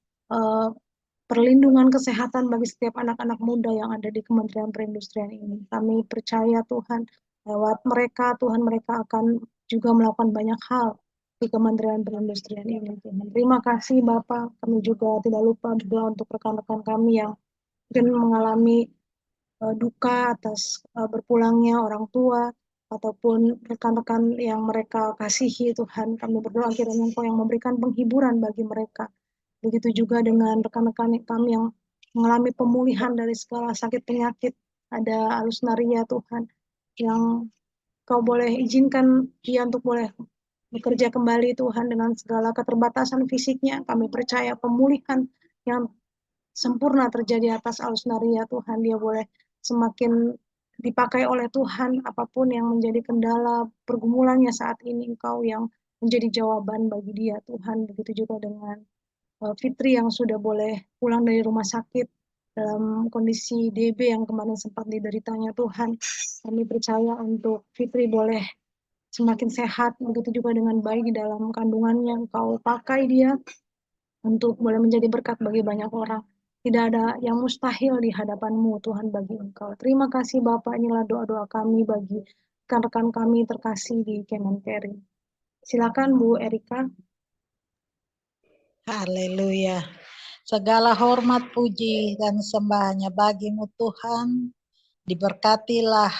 perlindungan kesehatan bagi setiap anak-anak muda yang ada di Kementerian Perindustrian ini. Kami percaya Tuhan, lewat mereka, Tuhan mereka akan juga melakukan banyak hal di Kementerian Perindustrian ini. Tuhan. Terima kasih Bapak, kami juga tidak lupa berdoa untuk rekan-rekan kami yang mungkin mengalami duka atas berpulangnya orang tua, ataupun rekan-rekan yang mereka kasihi Tuhan. Kami berdoa kiranya Engkau yang memberikan penghiburan bagi mereka. Begitu juga dengan rekan-rekan kami yang mengalami pemulihan dari segala sakit penyakit. Ada Alusnaria Tuhan, yang Kau boleh izinkan dia untuk boleh bekerja kembali Tuhan dengan segala keterbatasan fisiknya. Kami percaya pemulihan yang sempurna terjadi atas Alusnaria Tuhan. Dia boleh semakin dipakai oleh Tuhan, apapun yang menjadi kendala pergumulannya saat ini, Engkau yang menjadi jawaban bagi dia Tuhan. Begitu juga dengan Fitri yang sudah boleh pulang dari rumah sakit dalam kondisi DB yang kemarin sempat dideritanya Tuhan. Kami percaya untuk Fitri boleh semakin sehat, begitu juga dengan bayi di dalam kandungannya. Engkau pakai dia untuk boleh menjadi berkat bagi banyak orang. Tidak ada yang mustahil di hadapan-Mu, Tuhan, bagi Engkau. Terima kasih Bapak, inilah doa-doa kami bagi rekan-rekan kami terkasih di Kemenperin. Silakan Bu Erika. Haleluya. Segala hormat, puji, dan sembahnya bagimu Tuhan. Diberkatilah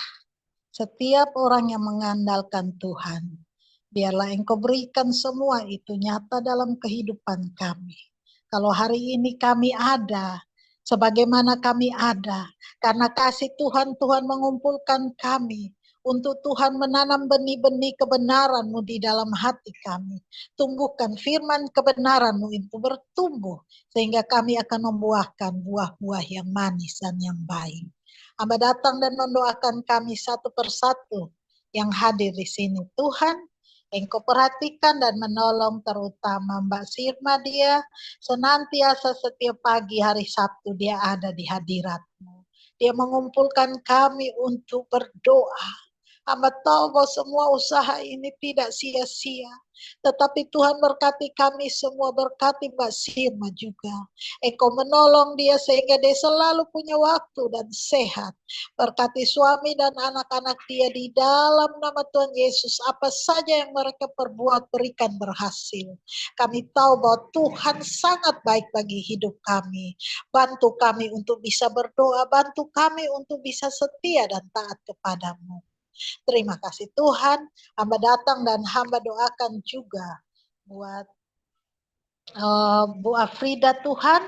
setiap orang yang mengandalkan Tuhan. Biarlah Engkau berikan semua itu nyata dalam kehidupan kami. Kalau hari ini kami ada, sebagaimana kami ada, karena kasih Tuhan, Tuhan mengumpulkan kami untuk Tuhan menanam benih-benih kebenaran-Mu di dalam hati kami. Tumbuhkan firman kebenaran-Mu itu bertumbuh, sehingga kami akan membuahkan buah-buah yang manis dan yang baik. Hamba datang dan mendoakan kami satu persatu yang hadir di sini. Tuhan, Engkau perhatikan dan menolong terutama Mbak Sirma, dia senantiasa setiap pagi hari Sabtu dia ada di hadirat-Mu. Dia mengumpulkan kami untuk berdoa. Hamba tahu bahwa semua usaha ini tidak sia-sia. Tetapi Tuhan berkati kami semua, berkati Mbak Sirma juga. Engkau menolong dia sehingga dia selalu punya waktu dan sehat. Berkati suami dan anak-anak dia di dalam nama Tuhan Yesus. Apa saja yang mereka perbuat berikan berhasil. Kami tahu bahwa Tuhan sangat baik bagi hidup kami. Bantu kami untuk bisa berdoa, bantu kami untuk bisa setia dan taat kepadamu. Terima kasih Tuhan, hamba datang dan hamba doakan juga buat Bu Afrida Tuhan,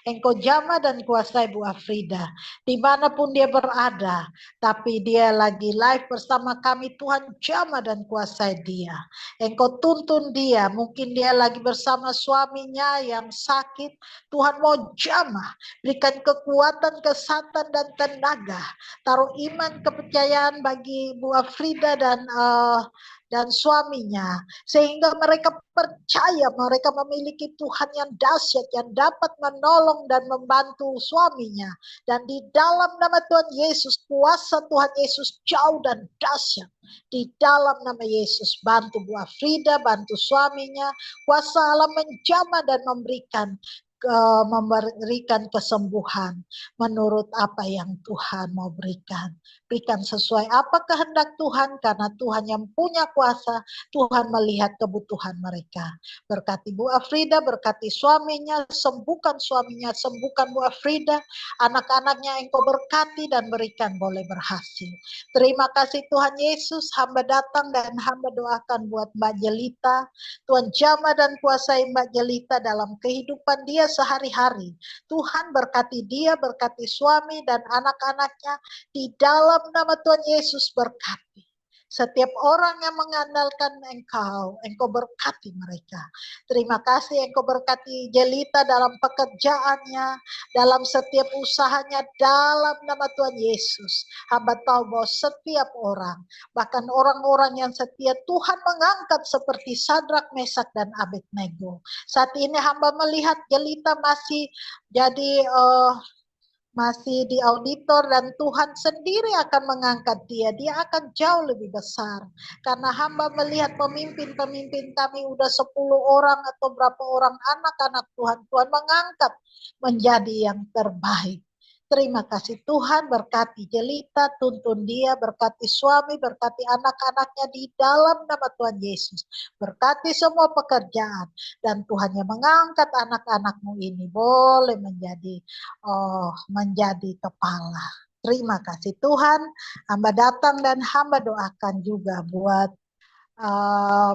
Engkau jamah dan kuasai Bu Afrida, dimanapun dia berada, tapi dia lagi live bersama kami, Tuhan jamah dan kuasai dia. Engkau tuntun dia, mungkin dia lagi bersama suaminya yang sakit, Tuhan mau jamah, berikan kekuatan, kesehatan dan tenaga, taruh iman, kepercayaan bagi Bu Afrida dan suaminya, sehingga mereka percaya mereka memiliki Tuhan yang dahsyat yang dapat menolong dan membantu suaminya. Dan di dalam nama Tuhan Yesus, kuasa Tuhan Yesus jauh dan dahsyat. Di dalam nama Yesus, bantu Bu Afrida, bantu suaminya, kuasa Allah menjamah dan memberikan kesembuhan menurut apa yang Tuhan mau berikan. Berikan sesuai apa kehendak Tuhan, karena Tuhan yang punya kuasa, Tuhan melihat kebutuhan mereka. Berkati Bu Afrida, berkati suaminya, sembuhkan suaminya, sembuhkan Bu Afrida, anak-anaknya Engkau berkati dan berikan boleh berhasil. Terima kasih Tuhan Yesus, hamba datang dan hamba doakan buat Mbak Jelita, Tuhan jamah dan kuasai Mbak Jelita dalam kehidupan dia sehari-hari. Tuhan berkati dia, berkati suami dan anak-anaknya, di dalam nama Tuhan Yesus berkati. Setiap orang yang mengandalkan Engkau berkati mereka. Terima kasih Engkau berkati Jelita dalam pekerjaannya, dalam setiap usahanya, dalam nama Tuhan Yesus. Hamba tahu bahwa setiap orang, bahkan orang-orang yang setia, Tuhan mengangkat seperti Sadrak, Mesak, dan Abednego. Saat ini hamba melihat Jelita masih jadi masih di auditor, dan Tuhan sendiri akan mengangkat dia akan jauh lebih besar, karena hamba melihat pemimpin-pemimpin kami udah 10 orang atau berapa orang anak-anak Tuhan mengangkat menjadi yang terbaik. Terima kasih Tuhan, berkati Jelita, tuntun dia, berkati suami, berkati anak-anaknya di dalam nama Tuhan Yesus. Berkati semua pekerjaan, dan Tuhan yang mengangkat anak-anakmu ini boleh menjadi kepala. Terima kasih Tuhan, hamba datang dan hamba doakan juga buat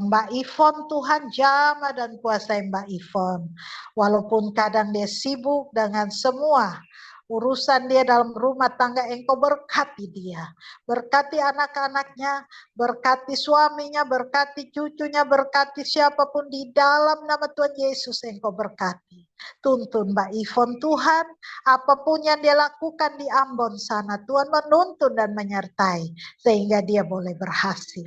Mbak Ivon, Tuhan jamah dan kuasai Mbak Ivon. Walaupun kadang dia sibuk dengan semua urusan dia dalam rumah tangga, Engkau berkati dia. Berkati anak-anaknya, berkati suaminya, berkati cucunya, berkati siapapun di dalam nama Tuhan Yesus, Engkau berkati. Tuntun Mbak Ivon Tuhan, apapun yang dia lakukan di Ambon sana, Tuhan menuntun dan menyertai, sehingga dia boleh berhasil.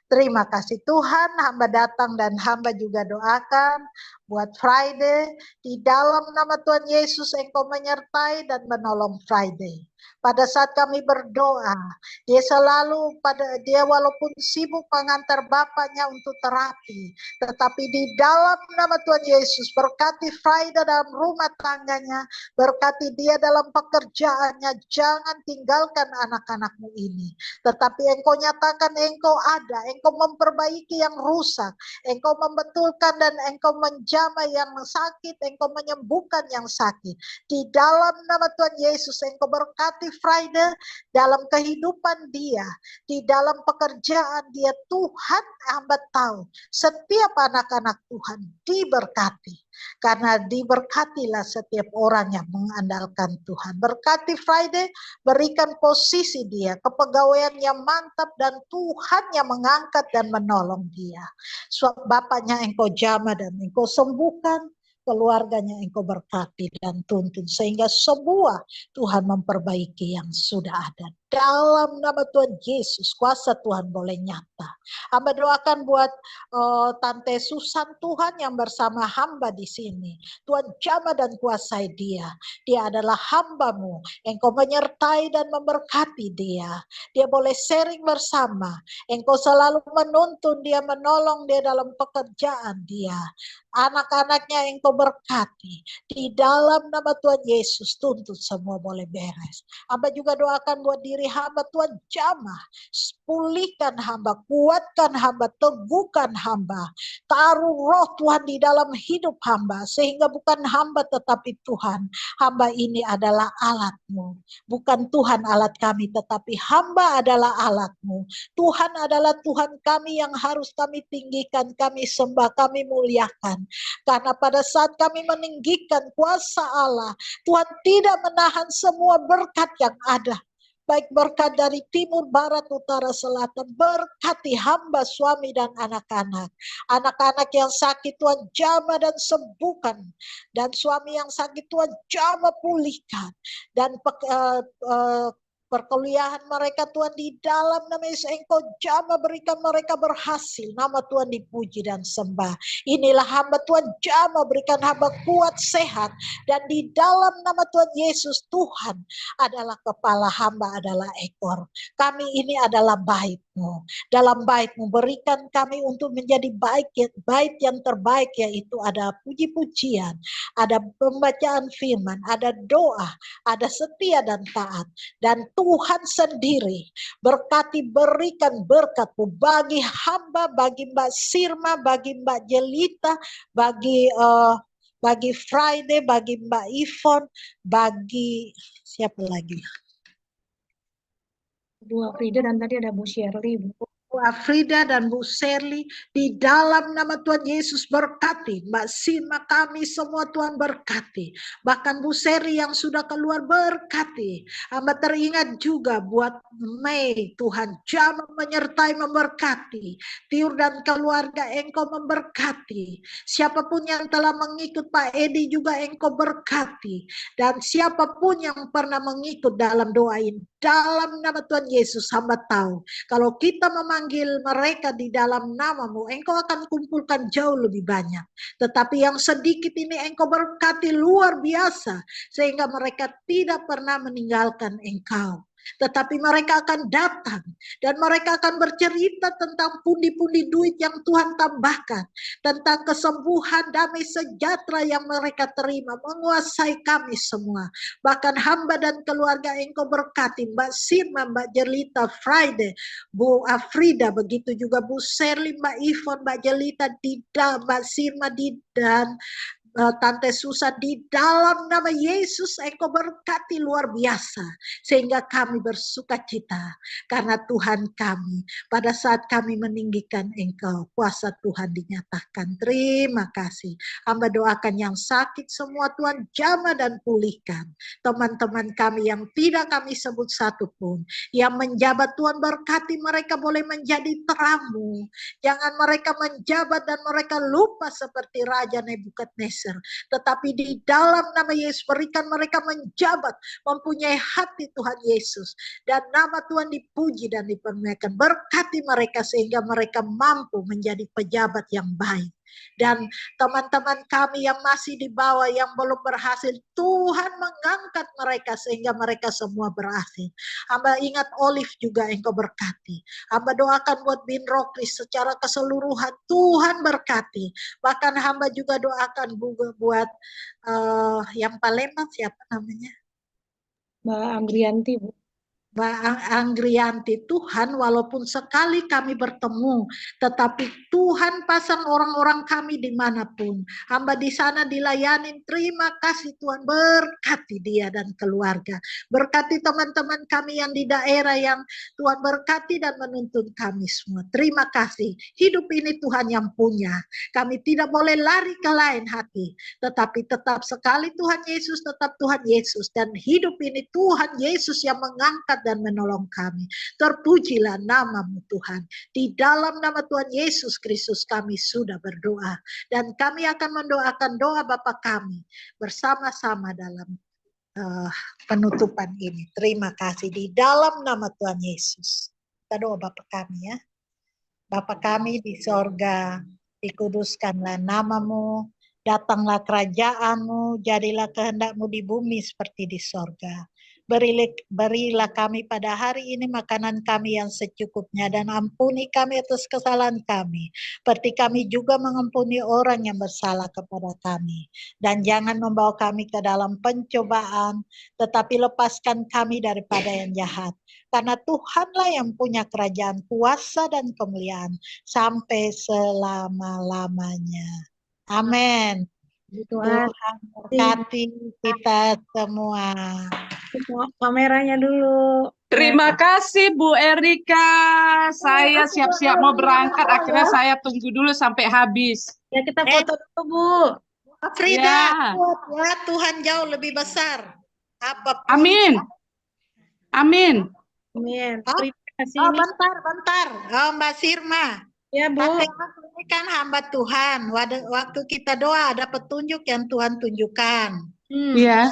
Terima kasih Tuhan, hamba datang dan hamba juga doakan buat Friday. Di dalam nama Tuhan Yesus Engkau menyertai dan menolong Friday. Pada saat kami berdoa, dia walaupun sibuk mengantar bapaknya untuk terapi, tetapi di dalam nama Tuhan Yesus berkati Friday dalam rumah tangganya, berkati dia dalam pekerjaannya, jangan tinggalkan anak-anakmu ini. Tetapi Engkau nyatakan Engkau ada, Engkau memperbaiki yang rusak, Engkau membetulkan dan Engkau menjamah yang sakit, Engkau menyembuhkan yang sakit. Di dalam nama Tuhan Yesus Engkau berkati Friday dalam kehidupan dia, di dalam pekerjaan dia. Tuhan, hamba tahu setiap anak-anak Tuhan diberkati. Karena diberkatilah setiap orang yang mengandalkan Tuhan. Berkati Friday, berikan posisi dia, kepegawaian yang mantap, dan Tuhan yang mengangkat dan menolong dia. Bapaknya Engkau jamah dan Engkau sembuhkan, keluarganya Engkau berkati dan tuntun, sehingga semua Tuhan memperbaiki yang sudah ada. Dalam nama Tuhan Yesus, kuasa Tuhan boleh nyata. Hamba doakan buat Tante Susan Tuhan yang bersama hamba di sini. Tuhan jamah dan kuasai dia. Dia adalah hamba-Mu. Engkau menyertai dan memberkati dia. Dia boleh sharing bersama. Engkau selalu menuntun dia, menolong dia dalam pekerjaan dia. Anak-anaknya Engkau berkati. Di dalam nama Tuhan Yesus, tuntut semua boleh beres. Hamba juga doakan buat diri hamba, Tuhan jamah. Pulihkan hamba, kuatkan hamba, teguhkan hamba. Taruh roh Tuhan di dalam hidup hamba, sehingga bukan hamba tetapi Tuhan. Hamba ini adalah alat-Mu. Bukan Tuhan alat kami, tetapi hamba adalah alat-Mu. Tuhan adalah Tuhan kami yang harus kami tinggikan, kami sembah, kami muliakan. Karena pada saat kami meninggikan kuasa Allah, Tuhan tidak menahan semua berkat yang ada. Baik berkat dari timur, barat, utara, selatan. Berkati hamba, suami dan anak-anak. Anak-anak yang sakit Tuhan jamah dan sembuhkan. Dan suami yang sakit Tuhan jamah pulihkan. Dan perkuliahan mereka Tuhan di dalam nama Yesus Engkau jamah, berikan mereka berhasil. Nama Tuhan dipuji dan sembah. Inilah hamba Tuhan jamah, berikan hamba kuat, sehat. Dan di dalam nama Tuhan Yesus, Tuhan adalah kepala, hamba adalah ekor. Kami ini adalah bait-Mu. Dalam bait-Mu berikan kami untuk menjadi bait yang terbaik, yaitu ada puji-pujian, ada pembacaan firman, ada doa, ada setia dan taat. Dan Tuhan sendiri berkati, berikan berkat-Mu bagi hamba, bagi Mbak Sirma, bagi Mbak Jelita, bagi Friday, bagi Mbak Ivon, bagi siapa lagi? Bu Afrida dan tadi ada Bu Shirley, Bu. Bu Afrida dan Bu Shirley, di dalam nama Tuhan Yesus berkati. Mbak Sima, kami semua Tuhan berkati. Bahkan Bu Shirley yang sudah keluar berkati. Hamba teringat juga buat Mei, Tuhan jamah menyertai, memberkati. Tiur dan keluarga Engkau memberkati. Siapapun yang telah mengikut Pak Edi juga Engkau berkati. Dan siapapun yang pernah mengikut dalam doa ini, dalam nama Tuhan Yesus hamba tahu, kalau kita memanggil mereka di dalam nama-Mu, Engkau akan kumpulkan jauh lebih banyak. Tetapi yang sedikit ini Engkau berkati luar biasa, sehingga mereka tidak pernah meninggalkan Engkau. Tetapi mereka akan datang dan mereka akan bercerita tentang pundi-pundi duit yang Tuhan tambahkan, tentang kesembuhan, damai sejahtera yang mereka terima, menguasai kami semua. Bahkan hamba dan keluarga Engkau berkati, Mbak Sirma, Mbak Jelita, Friday, Bu Afrida, begitu juga Bu Shirley, Mbak Ivon, Mbak Jelita, Dida, Mbak Sirma, dan Tante Susan, di dalam nama Yesus Engkau berkati luar biasa, sehingga kami bersuka cita karena Tuhan kami pada saat kami meninggikan Engkau, kuasa Tuhan dinyatakan. Terima kasih. Hamba doakan yang sakit semua Tuhan jamah dan pulihkan. Teman-teman kami yang tidak kami sebut satu pun, yang menjabat Tuhan berkati mereka boleh menjadi terang-Mu. Jangan mereka menjabat dan mereka lupa seperti Raja Nebukadnezar supervisor. Tetapi di dalam nama Yesus berikan mereka menjabat, mempunyai hati Tuhan Yesus. Dan nama Tuhan dipuji dan dipermuliakan. Berkati mereka sehingga mereka mampu menjadi pejabat yang baik. Dan teman-teman kami yang masih di bawah yang belum berhasil, Tuhan mengangkat mereka sehingga mereka semua berhasil. Hamba ingat Olive juga Engkau berkati. Hamba doakan buat Bin Rokris secara keseluruhan, Tuhan berkati. Bahkan hamba juga doakan buat yang Palembang siapa namanya? Mbak Anggrianti, Bu. Mbak Anggrianti, Tuhan walaupun sekali kami bertemu, tetapi Tuhan pasang orang-orang kami dimanapun. Hamba di sana dilayani, terima kasih Tuhan, berkati dia dan keluarga. Berkati teman-teman kami yang di daerah yang Tuhan berkati dan menuntun kami semua. Terima kasih, hidup ini Tuhan yang punya. Kami tidak boleh lari ke lain hati, tetapi tetap sekali Tuhan Yesus, tetap Tuhan Yesus. Dan hidup ini Tuhan Yesus yang mengangkat dan menolong kami. Terpujilah namamu Tuhan. Di dalam nama Tuhan Yesus Kristus kami sudah berdoa. Dan kami akan mendoakan doa Bapa kami bersama-sama dalam penutupan ini. Terima kasih di dalam nama Tuhan Yesus. Kita doa Bapa kami ya. Bapa kami di sorga, dikuduskanlah namamu, datanglah kerajaanmu, jadilah kehendakmu di bumi seperti di sorga. Berilah kami pada hari ini makanan kami yang secukupnya, dan ampuni kami atas kesalahan kami, seperti kami juga mengampuni orang yang bersalah kepada kami. Dan jangan membawa kami ke dalam pencobaan, tetapi lepaskan kami daripada yang jahat. Karena Tuhanlah yang punya kerajaan, kuasa dan kemuliaan sampai selama-lamanya. Amin. Tuhan, Tuhan berkati kita semua. kameranya dulu. Terima kasih Bu Erika. Saya siap-siap mau berangkat. Akhirnya saya tunggu dulu sampai habis. Ya, kita foto dulu, Bu. Frida, Ya. kuat ya, Tuhan jauh lebih besar. Apapun. Amin. Amin. Amin. Oh, Terima kasih. Oh, bentar. Oh, Mbak Sirma. Ya, Bu. Ini kan hamba Tuhan. Waktu kita doa ada petunjuk yang Tuhan tunjukkan. Iya.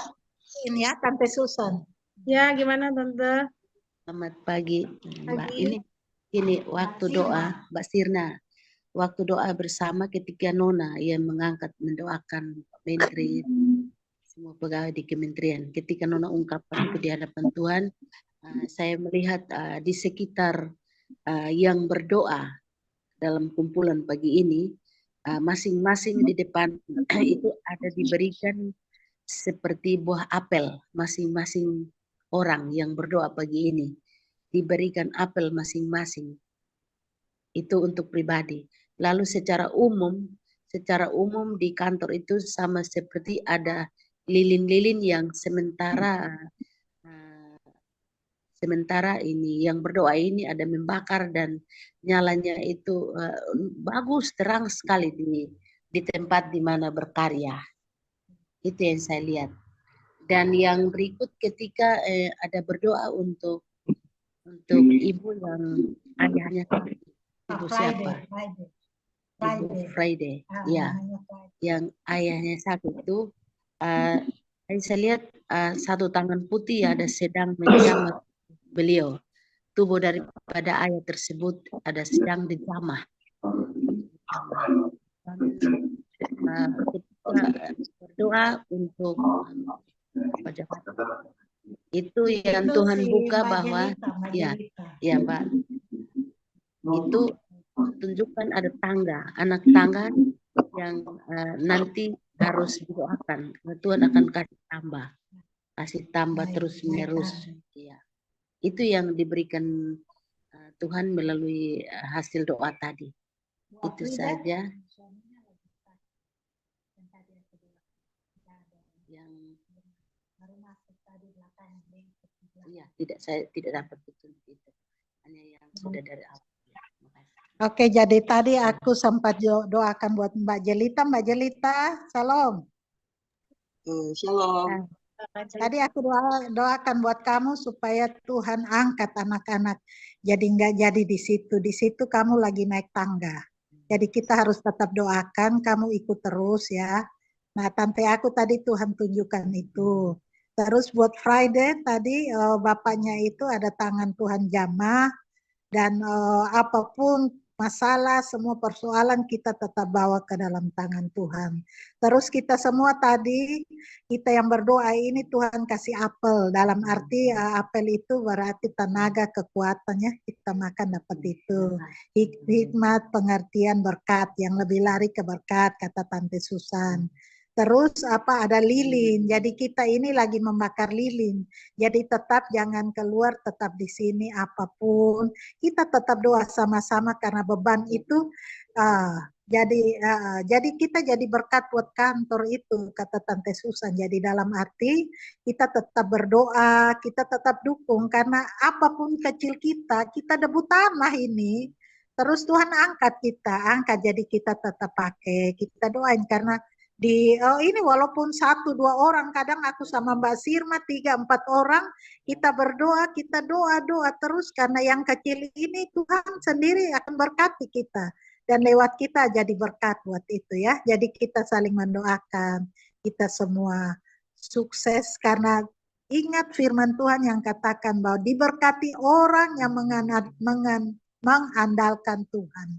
Ini ya, Tante Susan. Ya, gimana, Tante? Selamat pagi, Mbak. Pagi. Ini waktu doa, Mbak Sirna. Waktu doa bersama ketika Nona yang mengangkat mendoakan menteri, semua pegawai di kementerian. Ketika Nona ungkapkan itu di hadapan Tuhan, saya melihat di sekitar yang berdoa dalam kumpulan pagi ini, masing-masing di depan itu ada diberikan seperti buah apel, masing-masing orang yang berdoa pagi ini diberikan apel masing-masing. Itu untuk pribadi. Lalu secara umum di kantor itu sama seperti ada lilin-lilin yang sementara ini yang berdoa ini ada membakar dan nyalanya itu bagus, terang sekali di tempat di mana berkarya. Itu yang saya lihat. Dan yang berikut ketika ada berdoa untuk ibu yang ayahnya sakit. Ibu siapa? Ibu Friday. Ya, yang ayahnya sakit itu saya lihat satu tangan putih ada sedang menjamah beliau. Tubuh daripada ayah tersebut ada sedang dijamah. Berdoa untuk itu yang Tuhan buka bahwa ya Pak, itu tunjukkan ada tangga, anak tangga yang nanti harus didoakan. Tuhan akan kasih tambah terus menerus. Ya. Itu yang diberikan Tuhan melalui hasil doa tadi. Itu saja. Yang saya tidak dapat petunjuk itu, hanya yang sudah dari awal. Oke, jadi tadi aku sempat doakan buat Mbak Jelita. Mbak Jelita, salam. Shalom. Tadi aku doakan buat kamu supaya Tuhan angkat anak-anak. Jadi nggak jadi di situ. Di situ kamu lagi naik tangga. Jadi kita harus tetap doakan. Kamu ikut terus ya. Nah, tante aku tadi Tuhan tunjukkan itu. Terus buat Friday tadi bapaknya itu ada tangan Tuhan jamah dan apapun masalah, semua persoalan kita tetap bawa ke dalam tangan Tuhan. Terus kita semua tadi, kita yang berdoa ini Tuhan kasih apel. Dalam arti apel itu berarti tenaga, kekuatannya kita makan dapat itu. Hikmat, pengertian, berkat, yang lebih lari ke berkat, kata Tante Susan. Terus ada lilin, jadi kita ini lagi membakar lilin. Jadi tetap jangan keluar, tetap di sini apapun. Kita tetap doa sama-sama karena beban itu jadi kita jadi berkat buat kantor itu, kata Tante Susan. Jadi dalam arti kita tetap berdoa, kita tetap dukung karena apapun kecil kita debut tanah ini. Terus Tuhan angkat kita, jadi kita tetap pakai, kita doain karena ini walaupun 1-2 orang, kadang aku sama Mbak Sirma 3-4 orang, kita berdoa, kita doa terus karena yang kecil ini Tuhan sendiri akan berkati kita dan lewat kita jadi berkat buat itu ya. Jadi kita saling mendoakan, kita semua sukses karena ingat firman Tuhan yang katakan bahwa diberkati orang yang mengandalkan Tuhan.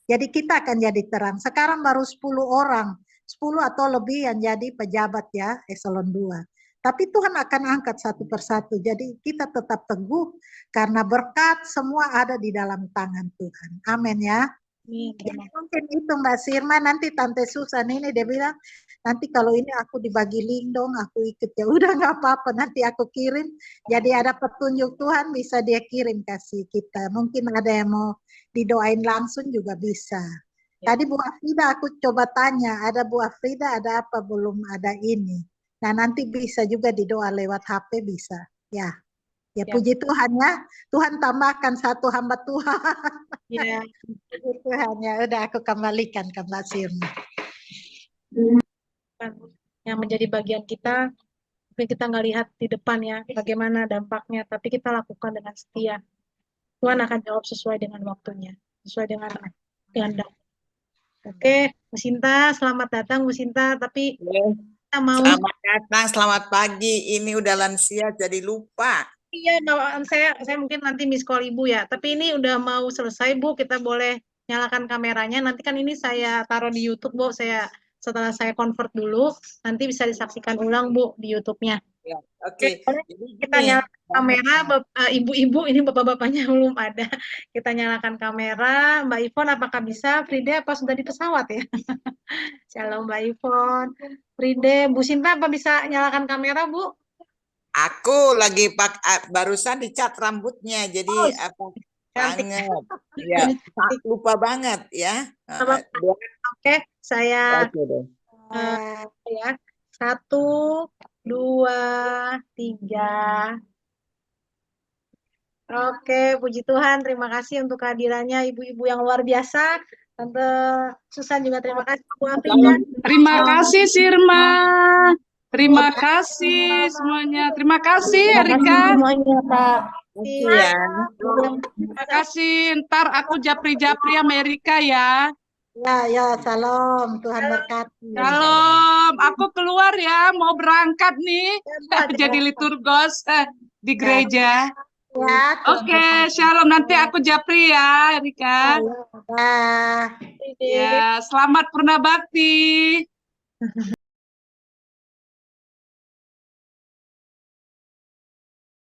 Jadi kita akan jadi terang. Sekarang baru 10 orang. 10 atau lebih yang jadi pejabat ya, eselon 2. Tapi Tuhan akan angkat satu persatu. Jadi kita tetap teguh karena berkat semua ada di dalam tangan Tuhan. Amin ya. Jadi mungkin itu Mbak Sirma, nanti Tante Susan ini dia bilang, nanti kalau ini aku dibagi link dong, aku ikut ya. Udah nggak apa-apa, nanti aku kirim. Jadi ada petunjuk Tuhan bisa dia kirim kasih kita. Mungkin ada yang mau didoain langsung juga bisa. Tadi Bu Afrida aku coba tanya, ada Bu Afrida ada apa belum ada ini. Nah nanti bisa juga didoa lewat HP bisa. Ya puji Tuhan ya. Tuhan tambahkan satu hamba Tuhan. Ya. Puji Tuhan ya. Udah aku kembalikan ke Mbak Sirma. Yang menjadi bagian kita, mungkin kita nggak lihat di depan ya bagaimana dampaknya, tapi kita lakukan dengan setia. Tuhan akan jawab sesuai dengan waktunya, sesuai dengan kehendak. Oke, Bu Sinta, selamat datang Bu Sinta. Tapi kita mau. Selamat datang, selamat pagi. Ini udah lansia jadi lupa. Iya, saya mungkin nanti miss call Ibu ya. Tapi ini udah mau selesai Bu, kita boleh nyalakan kameranya. Nanti kan ini saya taruh di YouTube Bu. Setelah saya convert dulu, nanti bisa disaksikan ulang Bu di YouTube-nya. Ya, oke. Kita nyalakan kamera, ibu-ibu ini bapak-bapaknya belum ada. Kita nyalakan kamera. Mbak Ivon apakah bisa? Frida apa sudah di pesawat ya? Shalom Mbak Ivon. Frida, Bu Sinta apa bisa nyalakan kamera Bu? Aku lagi barusan dicat rambutnya, jadi banget. Ya, lupa banget ya. Oke, saya ya 1, 2, 3. Oke, puji Tuhan. Terima kasih untuk kehadirannya ibu-ibu yang luar biasa. Tante Susan juga terima kasih. Bu Afrida. Terima kasih Sirma. Terima kasih semuanya. Terima kasih Erika. Semuanya, Kak. Iya. Terima kasih. Ntar aku japri-japri Amerika ya. Ya, salam. Tuhan berkati. Salam. Aku keluar ya, mau berangkat nih. Jadi liturgos di gereja. Ya, Oke, shalom. Nanti aku japri ya, Erika. Ya. Ya, selamat purna bakti.